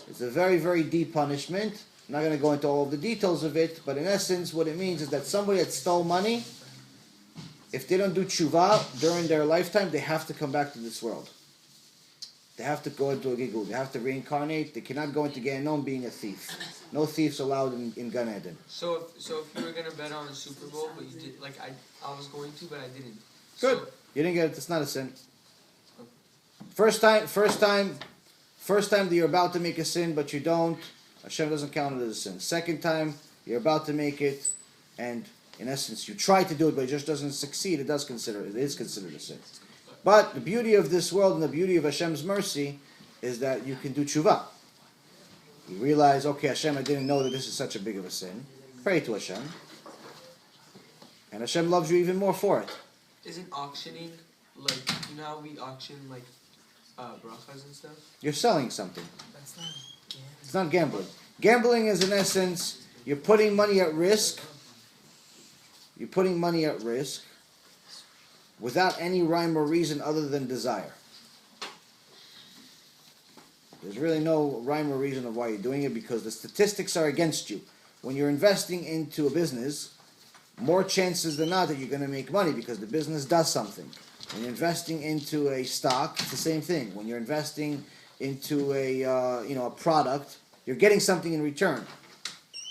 [SPEAKER 1] it's a very, very deep punishment. I'm not going to go into all of the details of it, but in essence what it means is that somebody that stole money, if they don't do tshuva during their lifetime, they have to come back to this world. They have to go into a gigul. They have to reincarnate. They cannot go into Gehenom being a thief. No thieves allowed in Gan Eden.
[SPEAKER 4] So if you were gonna bet on the Super Bowl, but you did, like I was going to, but I didn't.
[SPEAKER 1] Good.
[SPEAKER 4] So,
[SPEAKER 1] You didn't get it. It's not a sin. First time that you're about to make a sin, but you don't, Hashem doesn't count it as a sin. Second time, you're about to make it, and in essence, you try to do it, but it just doesn't succeed. It is considered a sin. But the beauty of this world and the beauty of Hashem's mercy is that you can do tshuva. You realize, okay, Hashem, I didn't know that this is such a big of a sin. Pray to Hashem. And Hashem loves you even more for it.
[SPEAKER 4] isn't auctioning like you know how we auction like brachas and stuff?
[SPEAKER 1] You're selling something.
[SPEAKER 3] That's not gambling.
[SPEAKER 1] It's not gambling. Gambling is, in essence, you're putting money at risk. You're putting money at risk without any rhyme or reason other than desire. There's really no rhyme or reason of why you're doing it because the statistics are against you. When you're investing into a business, more chances than not that you're going to make money because the business does something. When you're investing into a stock, it's the same thing. When you're investing into a product, you're getting something in return.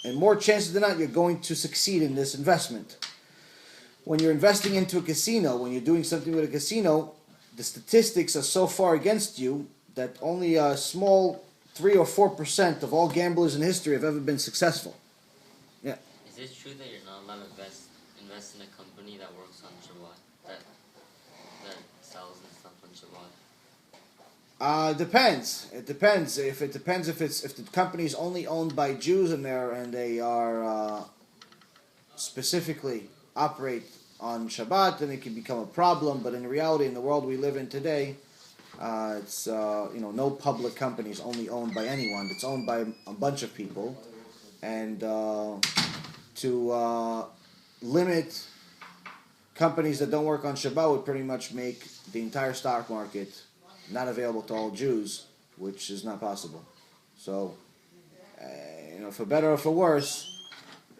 [SPEAKER 1] And more chances than not, you're going to succeed in this investment. When you're investing into a casino, when you're doing something with a casino, the statistics are so far against you that only a small 3 or 4% of all gamblers in history have ever been successful. Yeah.
[SPEAKER 7] Is it true that you're not allowed to invest in a company that works on Shabbat, that sells and stuff on Shabbat?
[SPEAKER 1] Depends. It depends. If the company is only owned by Jews and they are specifically operate on Shabbat, then it can become a problem. But in reality, in the world we live in today, it's no public company is only owned by anyone. It's owned by a bunch of people, and to limit companies that don't work on Shabbat would pretty much make the entire stock market not available to all Jews, which is not possible. So, for better or for worse,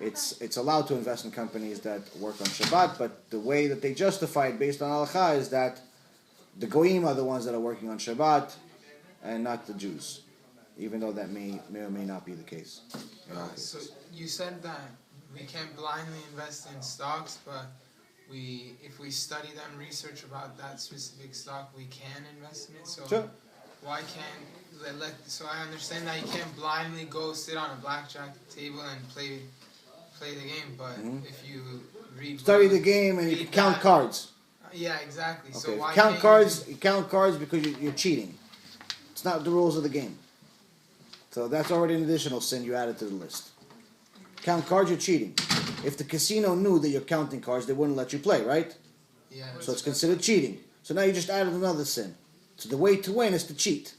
[SPEAKER 1] it's allowed to invest in companies that work on Shabbat, but the way that they justify it based on halakha is that the goyim are the ones that are working on Shabbat and not the Jews, even though that may or may not be the case.
[SPEAKER 3] So you said that we can't blindly invest in stocks, but if we study them, research about that specific stock, we can invest in it. So
[SPEAKER 1] Sure.
[SPEAKER 3] why can't so I understand that you can't blindly go sit on a blackjack table and play the game, but if you
[SPEAKER 1] Study the game and you can count cards.
[SPEAKER 3] Yeah, exactly.
[SPEAKER 1] Okay.
[SPEAKER 3] So
[SPEAKER 1] If
[SPEAKER 3] why
[SPEAKER 1] you count
[SPEAKER 3] can't
[SPEAKER 1] cards? You count cards because you're cheating. It's not the rules of the game. So that's already an additional sin you added to the list. Count cards, you're cheating. If the casino knew that you're counting cards, they wouldn't let you play, right?
[SPEAKER 3] Yeah.
[SPEAKER 1] So it's considered cheating. So now you just added another sin. So the way to win is to cheat.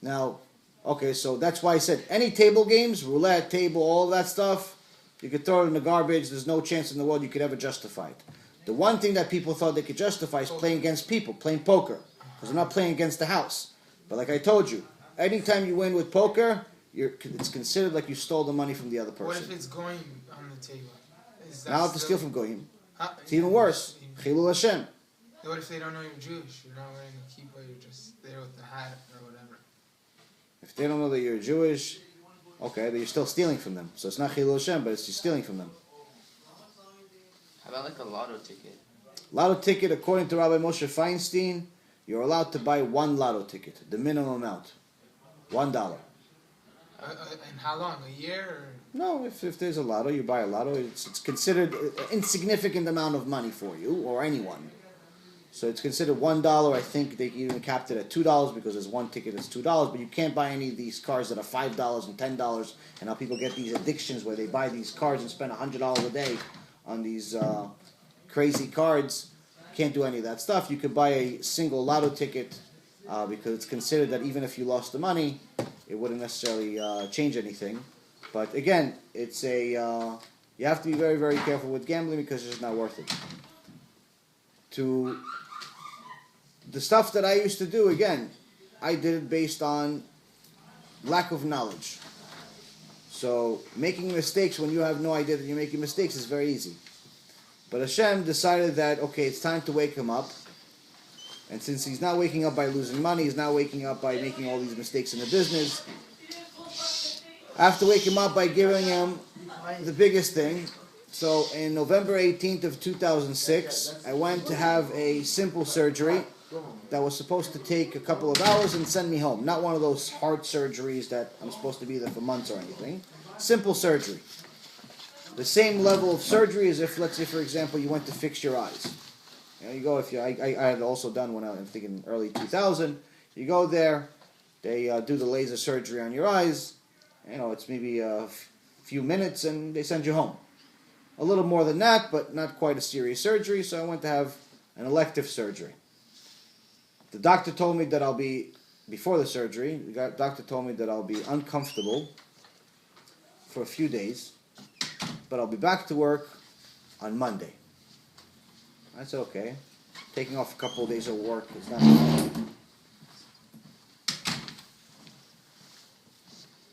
[SPEAKER 1] Now, okay, so that's why I said any table games, roulette, table, all that stuff, you could throw it in the garbage. There's no chance in the world you could ever justify it. The one thing that people thought they could justify is playing against people, playing poker. Because they're not playing against the house. But like I told you, anytime you win with poker, it's considered like you stole the money from the other person.
[SPEAKER 3] What if it's going on the table? Is that
[SPEAKER 1] Now to steal from Goyim. It's even worse. Chilul Hashem.
[SPEAKER 3] What if they don't know you're Jewish? You're not wearing a kippah, you're just there with the hat or whatever.
[SPEAKER 1] If they don't know that you're Jewish, okay, then you're still stealing from them. So it's not Chilul Hashem, but it's just stealing from them.
[SPEAKER 6] How about like a lotto ticket?
[SPEAKER 1] Lotto ticket, according to Rabbi Moshe Feinstein, you're allowed to buy one lotto ticket, the minimum amount, $1.
[SPEAKER 3] And how long? A year? Or?
[SPEAKER 1] No, if there's a lotto, you buy a lotto. It's considered an insignificant amount of money for you or anyone. So it's considered $1. I think they even capped it at $2 because there's one ticket that's $2. But you can't buy any of these cards that are $5 and $10. And now people get these addictions where they buy these cards and spend $100 a day on these crazy cards. Can't do any of that stuff. You could buy a single lotto ticket because it's considered that even if you lost the money, it wouldn't necessarily change anything. But again, it's you have to be very, very careful with gambling because it's just not worth it. The stuff that I used to do, again, I did it based on lack of knowledge. So making mistakes when you have no idea that you're making mistakes is very easy. But Hashem decided that, okay, it's time to wake him up. And since he's not waking up by losing money, he's not waking up by making all these mistakes in the business. I have to wake him up by giving him the biggest thing. So in November 18th of 2006, I went to have a simple surgery that was supposed to take a couple of hours and send me home. Not one of those heart surgeries that I'm supposed to be there for months or anything. Simple surgery. The same level of surgery as if, let's say, for example, you went to fix your eyes. You go. I had also done when I'm thinking early 2000. You go there, they do the laser surgery on your eyes. It's maybe a few minutes, and they send you home. A little more than that, but not quite a serious surgery. So I went to have an elective surgery. The doctor told me that before the surgery, the doctor told me that I'll be uncomfortable for a few days, but I'll be back to work on Monday. I said, okay. Taking off a couple of days of work is not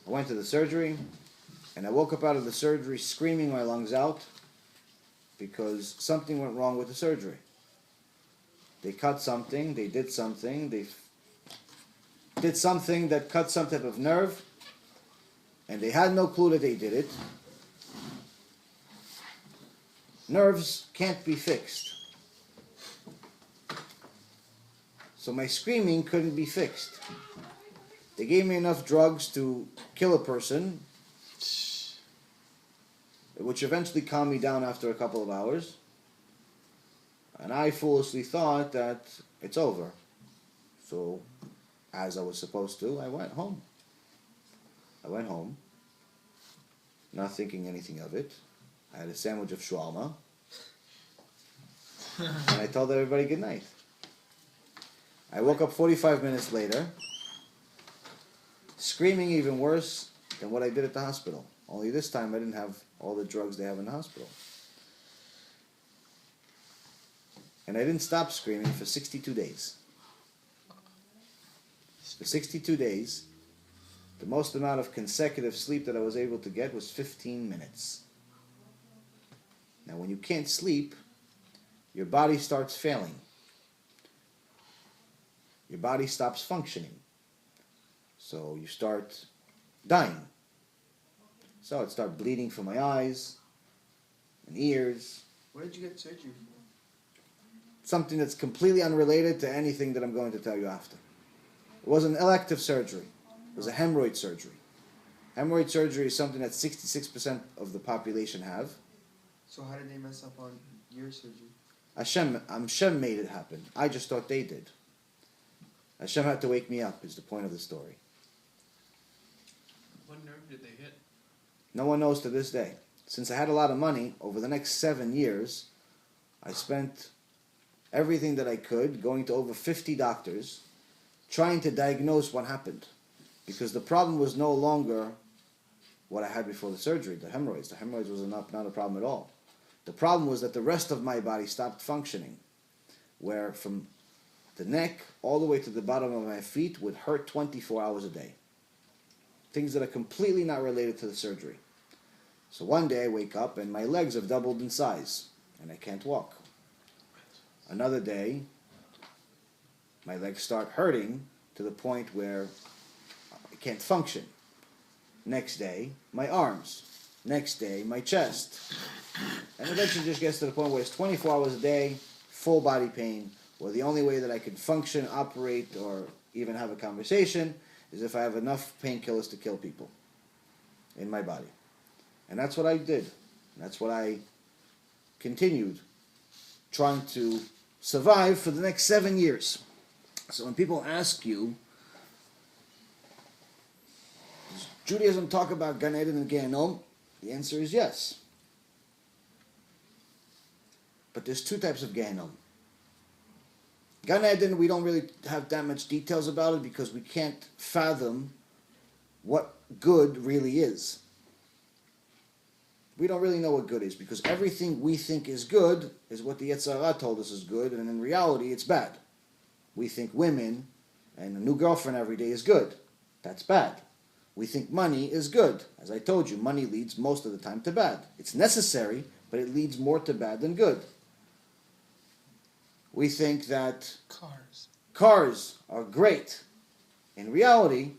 [SPEAKER 1] I went to the surgery. And I woke up out of the surgery screaming my lungs out because something went wrong with the surgery. They cut something, they did something that cut some type of nerve, and they had no clue that they did it. Nerves can't be fixed. So my screaming couldn't be fixed. They gave me enough drugs to kill a person, which eventually calmed me down after a couple of hours. And I foolishly thought that it's over. So, as I was supposed to, I went home. Not thinking anything of it. I had a sandwich of shawarma. And I told everybody good night. I woke up 45 minutes later, screaming even worse than what I did at the hospital. Only this time I didn't have all the drugs they have in the hospital. And I didn't stop screaming for 62 days. For 62 days, the most amount of consecutive sleep that I was able to get was 15 minutes. Now when you can't sleep, your body starts failing. Your body stops functioning. So you start dying. So it started bleeding from my eyes and ears.
[SPEAKER 4] Where did you get surgery for?
[SPEAKER 1] Something that's completely unrelated to anything that I'm going to tell you after. It was an elective surgery. It was a hemorrhoid surgery. Hemorrhoid surgery is something that 66% of the population have.
[SPEAKER 4] So how did they mess up on your surgery?
[SPEAKER 1] HaShem made it happen. I just thought they did. HaShem had to wake me up, is the point of the story.
[SPEAKER 5] What nerve did they hit?
[SPEAKER 1] No one knows to this day. Since I had a lot of money, over the next 7 years, I spent everything that I could, going to over 50 doctors, trying to diagnose what happened. Because the problem was no longer what I had before the surgery, the hemorrhoids. The hemorrhoids was not a problem at all. The problem was that the rest of my body stopped functioning, where from the neck all the way to the bottom of my feet would hurt 24 hours a day. Things that are completely not related to the surgery. So one day I wake up and my legs have doubled in size and I can't walk. Another day, my legs start hurting to the point where I can't function. Next day, my arms. Next day, my chest. And eventually just gets to the point where it's 24 hours a day, full body pain, where the only way that I can function, operate, or even have a conversation is if I have enough painkillers to kill people in my body. And that's what I did. That's what I continued trying to survive for the next 7 years. So when people ask you, does Judaism talk about Gan Eden and Gehenom? The answer is yes. But there's two types of Gehenom. Gan Eden, we don't really have that much details about it because we can't fathom what good really is. We don't really know what good is because everything we think is good is what the Yetzer Hara told us is good, and in reality it's bad. We think women and a new girlfriend every day is good. That's bad. We think money is good. As I told you, money leads most of the time to bad. It's necessary, but it leads more to bad than good. We think that cars are great. In reality,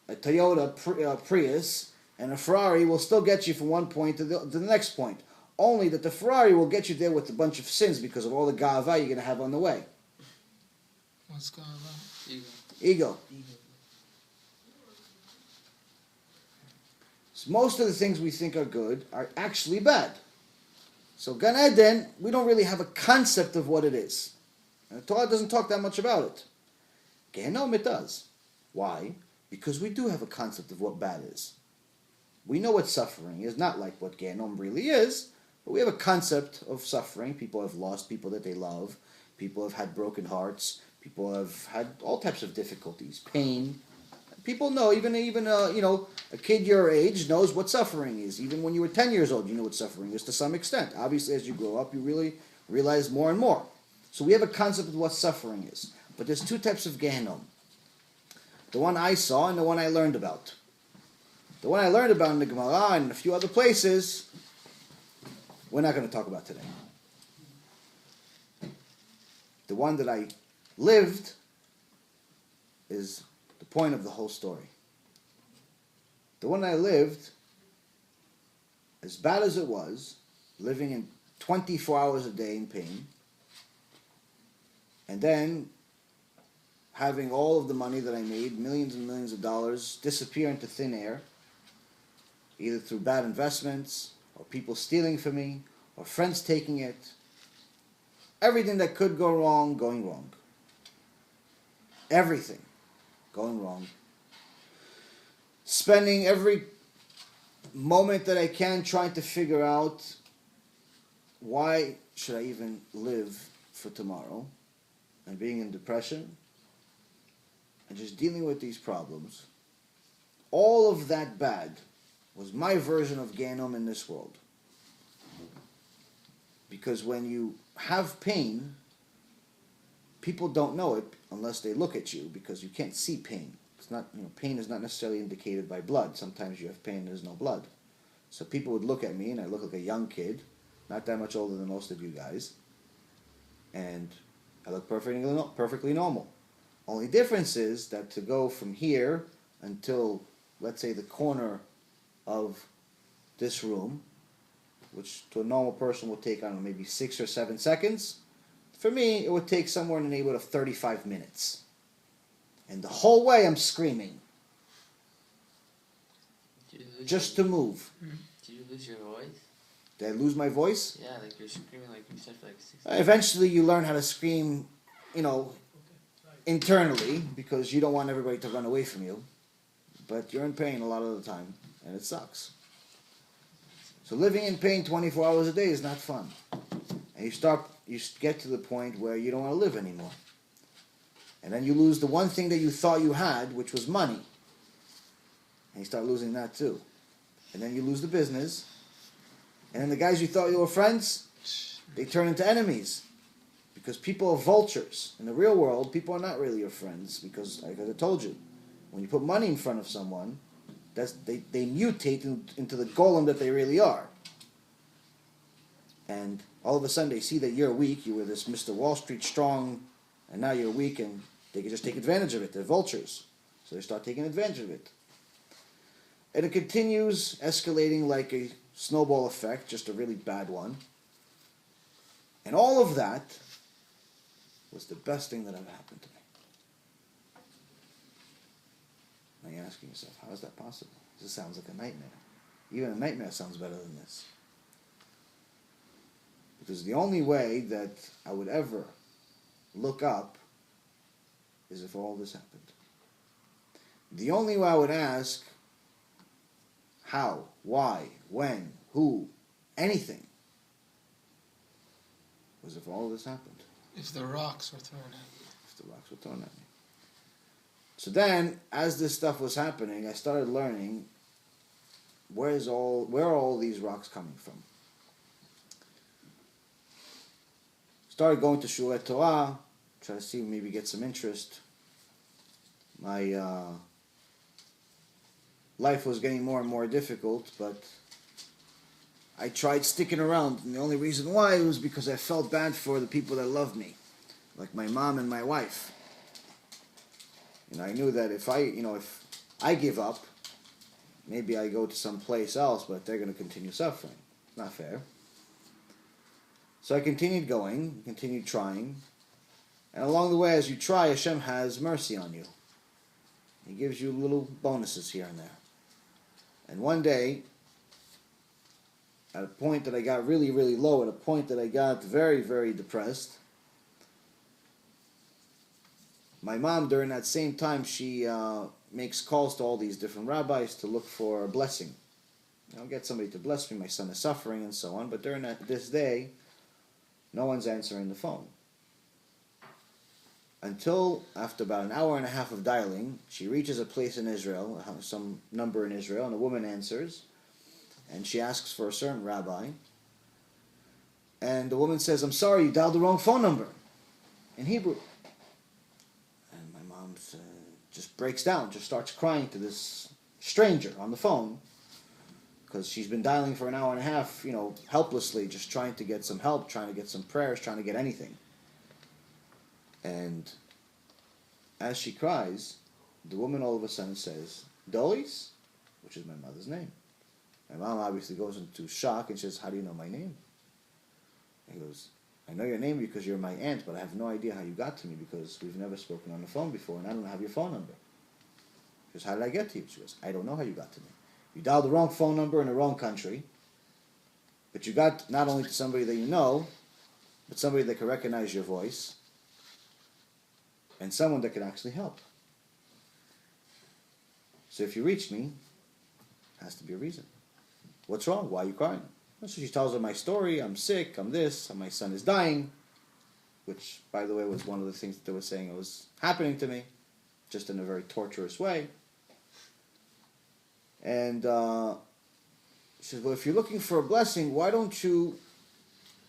[SPEAKER 1] a Toyota Prius and a Ferrari will still get you from one point to the next point. Only that the Ferrari will get you there with a bunch of sins because of all the ga'ava you're going to have on the way.
[SPEAKER 3] What's ga'ava?
[SPEAKER 1] Ego. So most of the things we think are good are actually bad. So Gan Eden, we don't really have a concept of what it is. And the Torah doesn't talk that much about it. Gehenom, it does. Why? Because we do have a concept of what bad is. We know what suffering is, not like what Gehenom really is, but we have a concept of suffering. People have lost people that they love. People have had broken hearts. People have had all types of difficulties, pain. People know, even a kid your age knows what suffering is. Even when you were 10 years old, you know what suffering is to some extent. Obviously, as you grow up, you really realize more and more. So we have a concept of what suffering is. But there's two types of Gehenom. The one I saw and the one I learned about. The one I learned about in the Gemara and a few other places, we're not going to talk about today. The one that I lived is the point of the whole story. The one I lived, as bad as it was, living in 24 hours a day in pain, and then having all of the money that I made, millions and millions of dollars, disappear into thin air, either through bad investments, or people stealing from me, or friends taking it. Everything that could go wrong, going wrong. Everything going wrong. Spending every moment that I can trying to figure out why should I even live for tomorrow, and being in depression, and just dealing with these problems. All of that bad was my version of Gehinnom in this world. Because when you have pain, people don't know it unless they look at you, because you can't see pain. It's not, pain is not necessarily indicated by blood. Sometimes you have pain and there's no blood. So people would look at me, and I look like a young kid, not that much older than most of you guys, and I look perfectly normal. Only difference is that to go from here until, let's say, the corner of this room, which to a normal person would take, I don't know, maybe 6 or 7 seconds, for me, it would take somewhere in the neighborhood of 35 minutes. And the whole way I'm screaming. Just to move.
[SPEAKER 6] Did you lose your voice?
[SPEAKER 1] Did I lose my voice?
[SPEAKER 6] Yeah, like you're screaming like you said for like 6
[SPEAKER 1] Eventually you learn how to scream, internally, because you don't want everybody to run away from you. But you're in pain a lot of the time, and it sucks. So living in pain 24 hours a day is not fun. And you get to the point where you don't want to live anymore. And then you lose the one thing that you thought you had, which was money. And you start losing that too. And then you lose the business. And then the guys you thought you were friends, they turn into enemies. Because people are vultures. In the real world, people are not really your friends. Because, like I told you, when you put money in front of someone, they mutate into the golem that they really are. And all of a sudden they see that you're weak. You were this Mr. Wall Street strong, and now you're weak, and they can just take advantage of it. They're vultures. So they start taking advantage of it. And it continues escalating like a snowball effect, just a really bad one. And all of that was the best thing that ever happened to me. Now you're asking yourself, how is that possible? This sounds like a nightmare. Even a nightmare sounds better than this. Because the only way that I would ever look up is if all this happened. The only way I would ask how, why, when, who, anything, was if all this happened.
[SPEAKER 3] If the rocks were thrown at you.
[SPEAKER 1] If the rocks were thrown at me. So then, as this stuff was happening, I started learning where are all these rocks coming from. Started going to Shiur Torah, try to see maybe get some interest. My life was getting more and more difficult, but I tried sticking around, and the only reason why was because I felt bad for the people that loved me, like my mom and my wife. And I knew that if I give up, maybe I go to some place else, but they're going to continue suffering. Not fair. So I continued going, continued trying, and along the way, as you try, HaShem has mercy on you. He gives you little bonuses here and there. And one day, at a point that I got really, really low, at a point that I got very, very depressed, my mom, during that same time, she makes calls to all these different rabbis to look for a blessing. I'll get somebody to bless me, my son is suffering, and so on. But during this day, no one's answering the phone. Until, after about an hour and a half of dialing, she reaches a place in Israel, some number in Israel, and a woman answers, and she asks for a certain rabbi. And the woman says, "I'm sorry, you dialed the wrong phone number," in Hebrew. And my mom just breaks down, just starts crying to this stranger on the phone, because she's been dialing for an hour and a half, helplessly, just trying to get some help, trying to get some prayers, trying to get anything. And as she cries, the woman all of a sudden says, Dolis, which is my mother's name. My mom obviously goes into shock and says, how do you know my name? He goes, I know your name because you're my aunt, but I have no idea how you got to me because we've never spoken on the phone before and I don't have your phone number. She goes, how did I get to you? She goes, I don't know how you got to me. You dialed the wrong phone number in the wrong country, but you got not only to somebody that you know, but somebody that can recognize your voice, and someone that can actually help. So if you reached me, it has to be a reason. What's wrong? Why are you crying? So she tells her my story. I'm sick. I'm this. My son is dying. Which, by the way, was one of the things that they were saying was happening to me, just in a very torturous way. And she says, well, if you're looking for a blessing, why don't you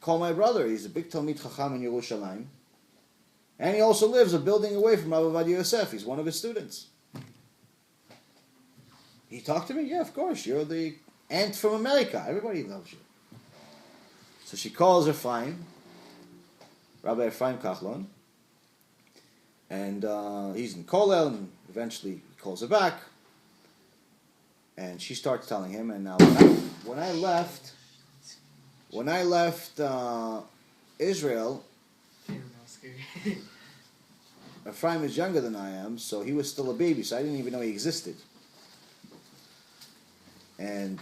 [SPEAKER 1] call my brother? He's a big Talmid Chacham in Yerushalayim. And he also lives a building away from Rabbi Ovadia Yosef. He's one of his students. He talked to me? Yeah, of course. You're the aunt from America. Everybody loves you. So she calls Ephraim, Rabbi Ephraim Kachlon. And he's in Kolel, and eventually he calls her back. And she starts telling him, and now when I left Israel, Ephraim is younger than I am, so he was still a baby, so I didn't even know he existed. And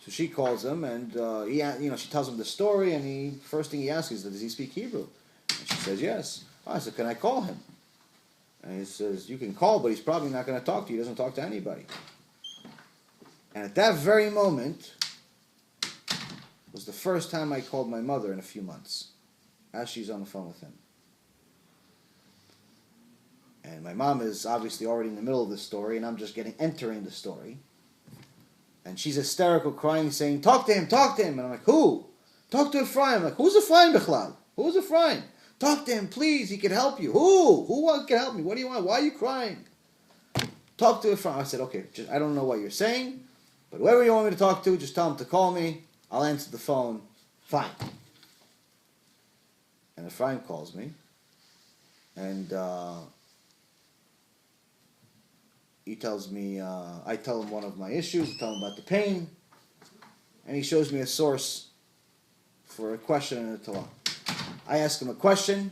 [SPEAKER 1] so she calls him, and she tells him the story, and first thing he asks is, does he speak Hebrew? And she says yes. I said, can I call him? And he says, you can call, but he's probably not going to talk to you. He doesn't talk to anybody. And at that very moment was the first time I called my mother in a few months, as she's on the phone with him. And my mom is obviously already in the middle of the story, and I'm just entering the story. And she's hysterical, crying, saying, talk to him. And I'm like, who? Talk to Ephraim. I'm like, who's Ephraim, Bechlal? Who's Ephraim? Talk to him, please. He can help you. Who? Who can help me? What do you want? Why are you crying? Talk to Ephraim. I said, okay, I don't know what you're saying, but whoever you want me to talk to, just tell him to call me. I'll answer the phone. Fine. And Ephraim calls me, and he tells me, I tell him one of my issues, I tell him about the pain, and he shows me a source for a question in the Torah. I ask him a question.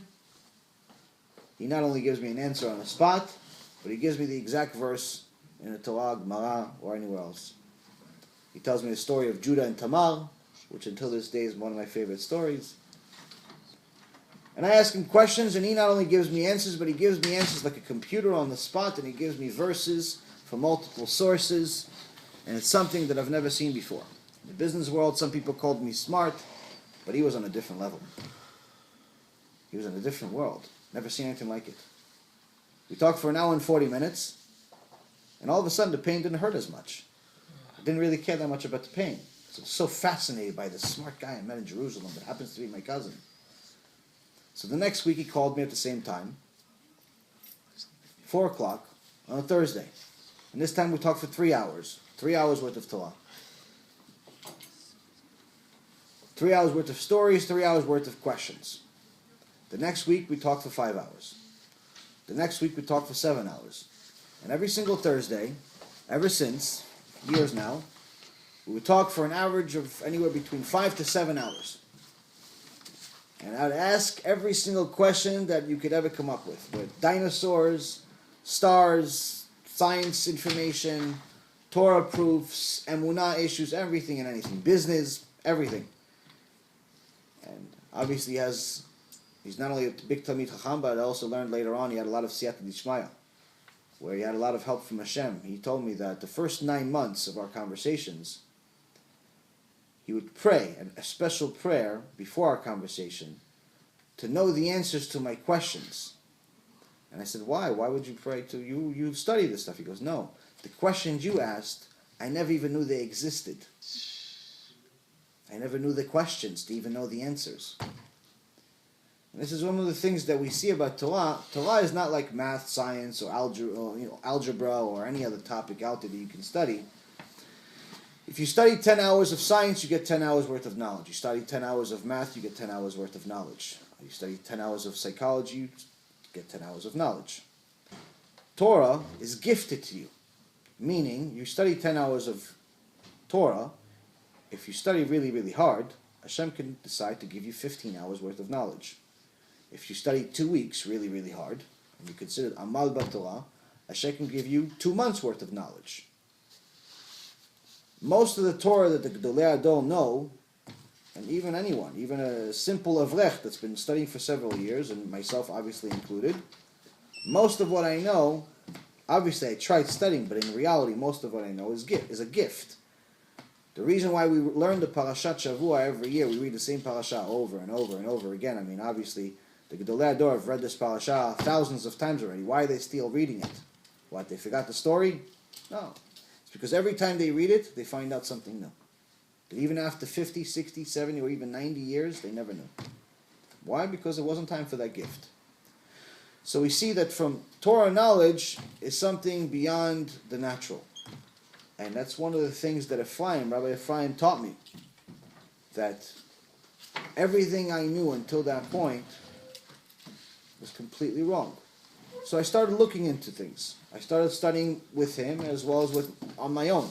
[SPEAKER 1] He not only gives me an answer on the spot, but he gives me the exact verse in the Torah, Gemara, or anywhere else. He tells me the story of Judah and Tamar, which until this day is one of my favorite stories. And I ask him questions, and he not only gives me answers, but he gives me answers like a computer on the spot, and he gives me verses from multiple sources, and it's something that I've never seen before. In the business world, some people called me smart, but he was on a different level. He was in a different world. Never seen anything like it. We talked for an hour and 40 minutes, and all of a sudden the pain didn't hurt as much. I didn't really care that much about the pain. So I was so fascinated by this smart guy I met in Jerusalem that happens to be my cousin. So the next week he called me at the same time, 4 o'clock on a Thursday. And this time we talked for 3 hours. 3 hours worth of Torah. 3 hours worth of stories, 3 hours worth of questions. The next week we talked for 5 hours. The next week we talked for 7 hours. And every single Thursday, ever since, years now, we would talk for an average of anywhere between 5 to 7 hours. And I would ask every single question that you could ever come up with dinosaurs, stars, science information, Torah proofs, emunah issues, everything and anything, business, everything. And obviously he's not only a big Talmid Chacham, but I also learned later on he had a lot of siyata d'shmaya, where he had a lot of help from HaShem. He told me that the first 9 months of our conversations, he would pray, a special prayer before our conversation, to know the answers to my questions. And I said, why? Why would you pray to you? You study this stuff. He goes, no. The questions you asked, I never even knew they existed. I never knew the questions to even know the answers. And this is one of the things that we see about Torah. Torah is not like math, science, or algebra, or any other topic out there that you can study. If you study 10 hours of science, you get 10 hours worth of knowledge. You study 10 hours of math, you get 10 hours worth of knowledge. You study 10 hours of psychology, you get 10 hours of knowledge. Torah is gifted to you. Meaning, you study 10 hours of Torah. If you study really, really hard, HaShem can decide to give you 15 hours worth of knowledge. If you study 2 weeks really, really hard, and you consider Amal B'Torah, HaShem can give you 2 months worth of knowledge. Most of the Torah that the Gedolei Adol know, and even anyone, even a simple Avrech that's been studying for several years, and myself obviously included, most of what I know, obviously I tried studying, but in reality most of what I know is a gift. The reason why we learn the Parashat Shavua every year, we read the same parasha over and over and over again. I mean, obviously, the Gedolei Ador have read this parasha thousands of times already. Why are they still reading it? What, they forgot the story? No. It's because every time they read it, they find out something new. That even after 50, 60, 70, or even 90 years, they never knew. Why? Because it wasn't time for that gift. So we see that from Torah knowledge is something beyond the natural. And that's one of the things that Rabbi Ephraim taught me. That everything I knew until that point was completely wrong. So I started looking into things. I started studying with him as well as on my own.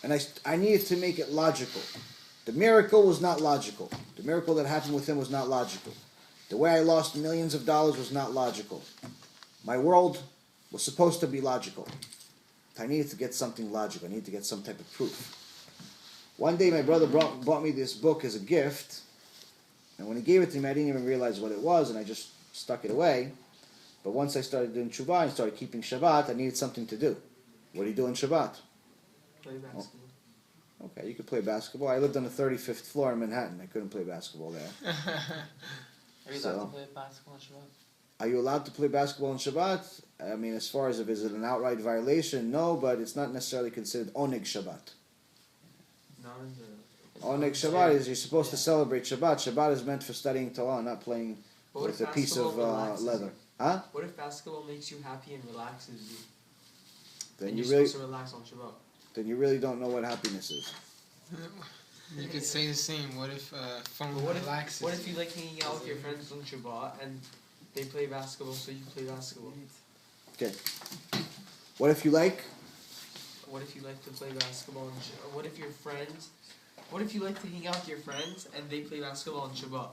[SPEAKER 1] And I needed to make it logical. The miracle was not logical. The miracle that happened with him was not logical. The way I lost millions of dollars was not logical. My world was supposed to be logical. I needed to get something logical. I needed to get some type of proof. One day my brother brought me this book as a gift. And when he gave it to me, I didn't even realize what it was, and I just stuck it away. But once I started doing Tshuva and started keeping Shabbat, I needed something to do. What do you do on Shabbat?
[SPEAKER 4] Play basketball.
[SPEAKER 1] Okay, you could play basketball. I lived on the 35th floor in Manhattan. I couldn't play basketball there.
[SPEAKER 6] Are you allowed to play basketball on Shabbat?
[SPEAKER 1] Are you allowed to play basketball on Shabbat? I mean, as far as if is it an outright violation? No, but it's not necessarily considered Oneg Shabbat.
[SPEAKER 4] Not in the.
[SPEAKER 1] Oneg Shabbat is you're supposed to celebrate Shabbat. Shabbat is meant for studying Torah, not playing
[SPEAKER 4] But what
[SPEAKER 1] with
[SPEAKER 4] if
[SPEAKER 1] a piece of
[SPEAKER 4] basketball relaxes
[SPEAKER 1] leather.
[SPEAKER 4] you?
[SPEAKER 1] Huh?
[SPEAKER 4] What if basketball makes you happy and relaxes you?
[SPEAKER 1] Then
[SPEAKER 4] And
[SPEAKER 1] you
[SPEAKER 4] you're
[SPEAKER 1] really,
[SPEAKER 4] supposed to relax on Shabbat.
[SPEAKER 1] then you really don't know what happiness is.
[SPEAKER 3] You could say the same. What if phone
[SPEAKER 4] But
[SPEAKER 3] relaxes?
[SPEAKER 4] what if you like hanging out with your friends on Shabbat and they play basketball, so you play basketball?
[SPEAKER 1] Okay. What if you like?
[SPEAKER 4] What if you like to play basketball? What if your friends? What if you like to hang out with your friends and they play basketball on Shabbat?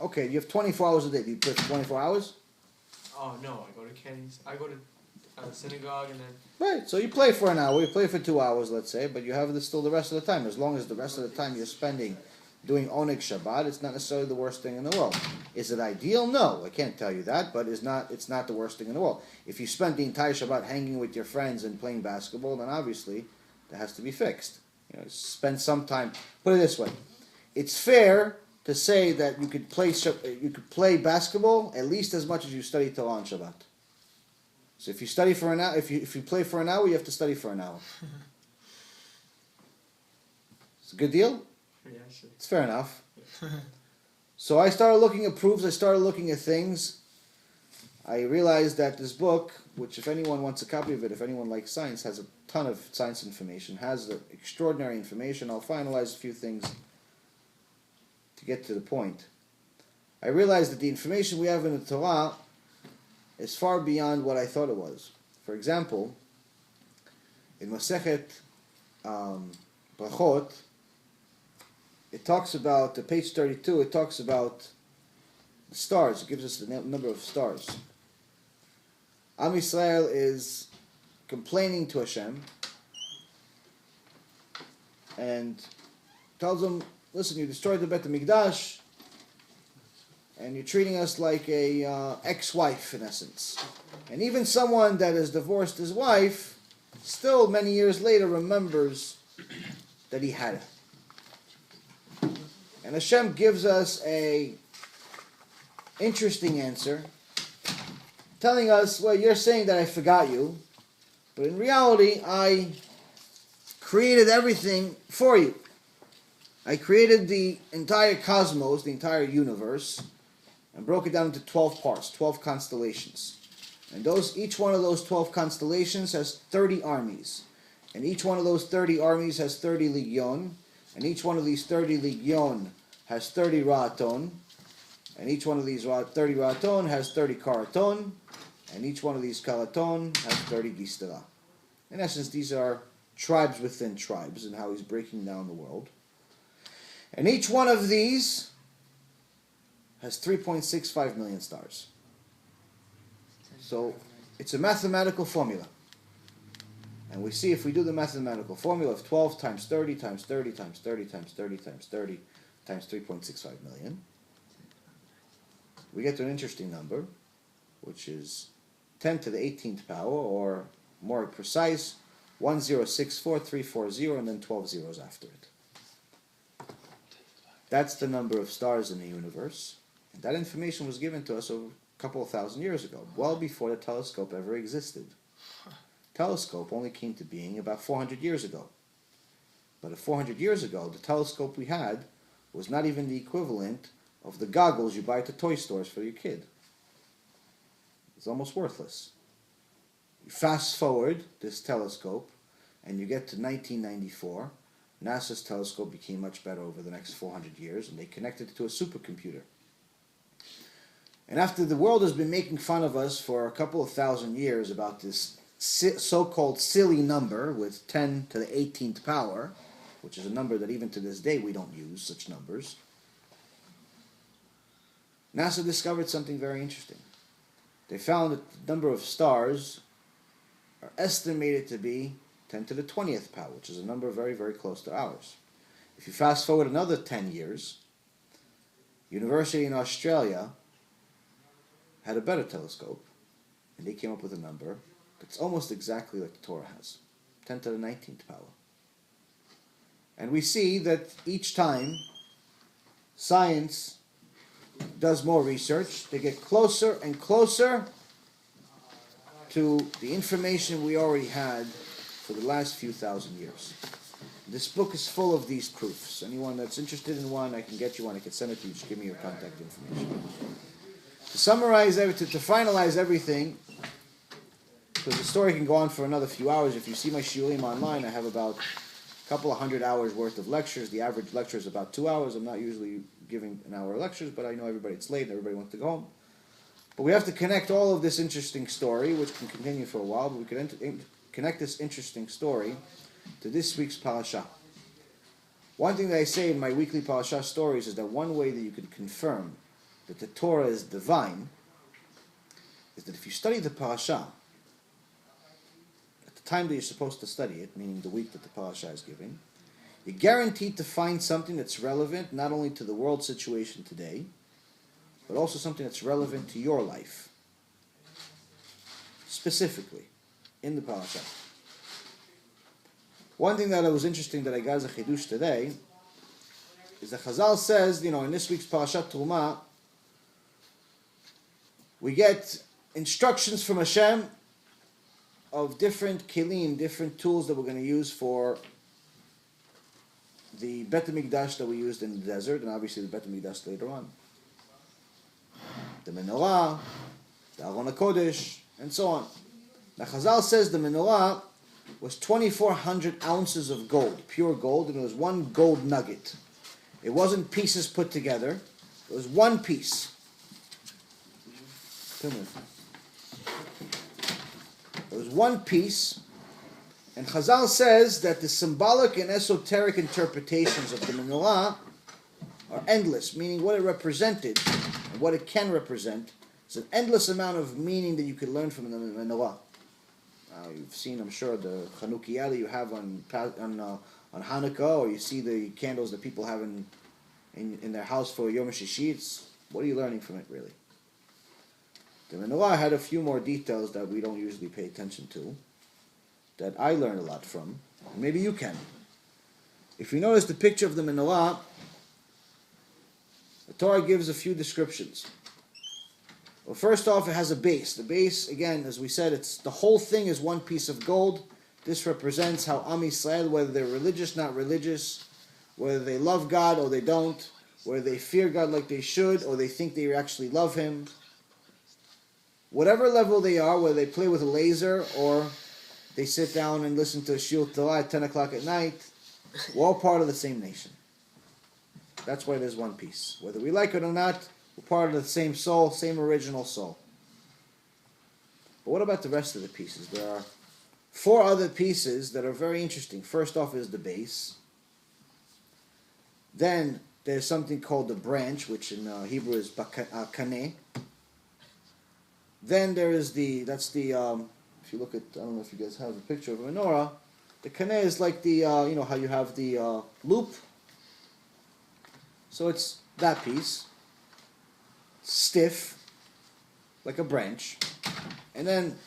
[SPEAKER 1] Okay, you have 24 hours a day. Do you play for 24 hours?
[SPEAKER 4] Oh no, I go to Kenny's. I go to synagogue and then.
[SPEAKER 1] Right, so you play for an hour, you play for 2 hours, let's say, but you have this still the rest of the time. As long as the rest of the time you're spending doing Oneg Shabbat, it's not necessarily the worst thing in the world. Is it ideal? No, I can't tell you that, but it's not the worst thing in the world. If you spend the entire Shabbat hanging with your friends and playing basketball, then obviously that has to be fixed. You know, spend some time. Put it this way: it's fair to say that you could play basketball at least as much as you study Torah on Shabbat. So if you study for an hour, if you play for an hour, you have to study for an hour. It's a good deal.
[SPEAKER 4] Yeah, sure.
[SPEAKER 1] It's fair enough. So I started looking at proofs. I started looking at things. I realized that this book, which if anyone wants a copy of it, if anyone likes science, has a ton of science information, has extraordinary information. I'll finalize a few things to get to the point. I realized that the information we have in the Torah is far beyond what I thought it was. For example, in Masechet Brachot, it talks about, page 32, it talks about the stars. It gives us the number of stars. Am Yisrael is complaining to HaShem and tells him, listen, you destroyed the Bet HaMikdash and you're treating us like a ex-wife in essence. And even someone that has divorced his wife still many years later remembers that he had her. And Hashem gives us a interesting answer, telling us, well, you're saying that I forgot you, but in reality, I created everything for you. I created the entire cosmos, the entire universe, and broke it down into 12 parts, 12 constellations. And each one of those 12 constellations has 30 armies. And each one of those 30 armies has 30 legion. And each one of these 30 legion has 30 ra'aton. And each one of these 30 ra'aton has 30 karaton. And each one of these karaton has 30 gistera. In essence, these are tribes within tribes and how he's breaking down the world. And each one of these has 3.65 million stars. So it's a mathematical formula. And we see if we do the mathematical formula of 12 times 30 times 30 times 30 times 30 times 30 times 3.65 million, we get to an interesting number, which is 10 to the 18th power, or more precise, 1064340, and then 12 zeros after it. That's the number of stars in the universe. And that information was given to us a couple of thousand years ago, well before the telescope ever existed. Telescope only came to being about 400 years ago. But 400 years ago, the telescope we had was not even the equivalent of the goggles you buy at the toy stores for your kid. It's almost worthless. You fast forward this telescope, and you get to 1994. NASA's telescope became much better over the next 400 years, and they connected it to a supercomputer. And after the world has been making fun of us for a couple of thousand years about this so-called silly number with 10 to the 18th power, which is a number that even to this day we don't use such numbers, NASA discovered something very interesting. They found that the number of stars are estimated to be 10 to the 20th power, which is a number very, very close to ours. If you fast forward another 10 years, University in Australia had a better telescope, and they came up with a number that's almost exactly like the Torah has, 10 to the 19th power. And we see that each time science does more research, they get closer and closer to the information we already had for the last few thousand years. This book is full of these proofs. Anyone that's interested in one, I can get you one. I can send it to you. Just give me your contact information. To summarize everything, to finalize everything, because the story can go on for another few hours. If you see my shiurim online, I have about a couple of 100 hours worth of lectures. The average lecture is about 2 hours. I'm not usually giving an hour lectures, but I know it's late and everybody wants to go home. But we have to connect all of this interesting story, which can continue for a while, but we can connect this interesting story to this week's parasha. One thing that I say in my weekly parasha stories is that one way that you can confirm that the Torah is divine is that if you study the parasha at the time that you're supposed to study it, meaning the week that the parasha is giving, you're guaranteed to find something that's relevant not only to the world situation today, but also something that's relevant to your life, specifically in the parasha. One thing that was interesting that I got as a chidush today is that Chazal says, in this week's Parashat Truma, we get instructions from HaShem of different kelim, different tools that we're going to use for the Bet HaMikdash that we used in the desert, and obviously the Bet HaMikdash later on. The Menorah, the Aron HaKodesh, and so on. Now Chazal says the Menorah was 2,400 ounces of gold, pure gold, and it was one gold nugget. It wasn't pieces put together. It was one piece. It was one piece, and Chazal says that the symbolic and esoteric interpretations of the Menorah are endless, meaning what it represented and what it can represent. It's an endless amount of meaning that you could learn from the Menorah. You've seen, I'm sure, the Chanukiah that you have on Hanukkah, or you see the candles that people have in their house for Yom HaShishi. What are you learning from it, really? The Menorah had a few more details that we don't usually pay attention to, that I learned a lot from, and maybe you can. If you notice the picture of the Menorah, the Torah gives a few descriptions. Well, first off, it has a base. The base, again, as we said, the whole thing is one piece of gold. This represents how Am Yisrael, whether they're religious, not religious, whether they love God or they don't, whether they fear God like they should or they think they actually love Him. Whatever level they are, whether they play with a laser or they sit down and listen to a Shiur Torah at 10 o'clock at night, we're all part of the same nation. That's why there's one piece. Whether we like it or not, we're part of the same soul, same original soul. But what about the rest of the pieces? There are 4 other pieces that are very interesting. First off is the base. Then there's something called the branch, which in Hebrew is kaneh. Then there is if you look at, I don't know if you guys have a picture of a menorah, the kaneh is like the, you know how you have the loop? So it's that piece, stiff, like a branch. And then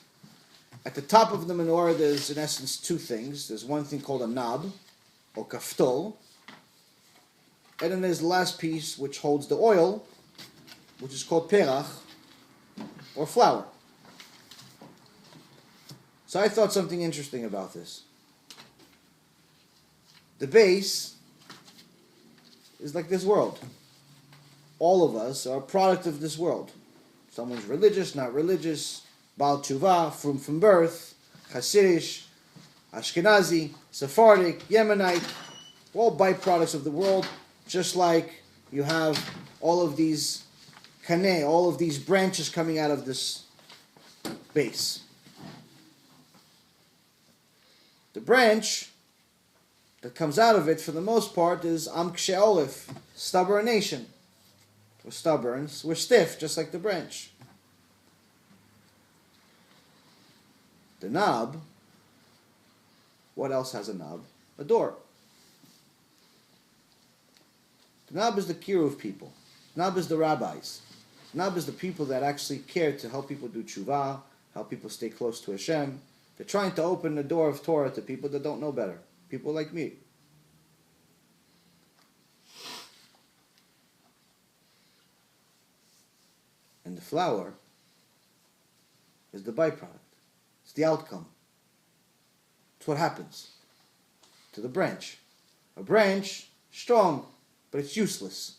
[SPEAKER 1] at the top of the menorah there's in essence 2 things. There's one thing called a knob, or kaftor. And then there's the last piece which holds the oil, which is called perach, or flour. So I thought something interesting about this. The base is like this world. All of us are a product of this world. Someone's religious, not religious, Baal Tshuva, from birth, Hasidish, Ashkenazi, Sephardic, Yemenite, all byproducts of the world, just like you have all of these kaneh, all of these branches coming out of this base. The branch that comes out of it, for the most part, is Am Kshei Oref, stubborn nation. We're stubborn, we're stiff, just like the branch. The knob, what else has a knob? A door. The knob is the Kiruv people. The knob is the rabbis. The knob is the people that actually care to help people do tshuva, help people stay close to HaShem. They're trying to open the door of Torah to people that don't know better. People like me. And the flower is the byproduct. It's the outcome. It's what happens to the branch. A branch, strong, but it's useless.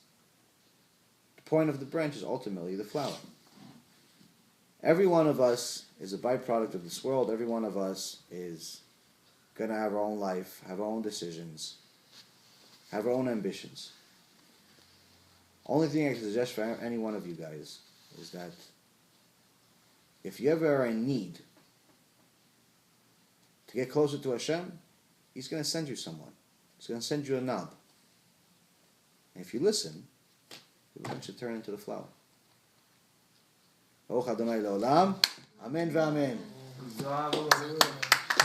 [SPEAKER 1] The point of the branch is ultimately the flower. Every one of us is a byproduct of this world. Every one of us is going to have our own life, have our own decisions, have our own ambitions. Only thing I can suggest for any one of you guys is that if you ever are in need to get closer to Hashem, He's going to send you someone. He's going to send you a knob. And if you listen, you'll eventually turn into the flower. Baruch Adonai Le'olam. Amen v'amen.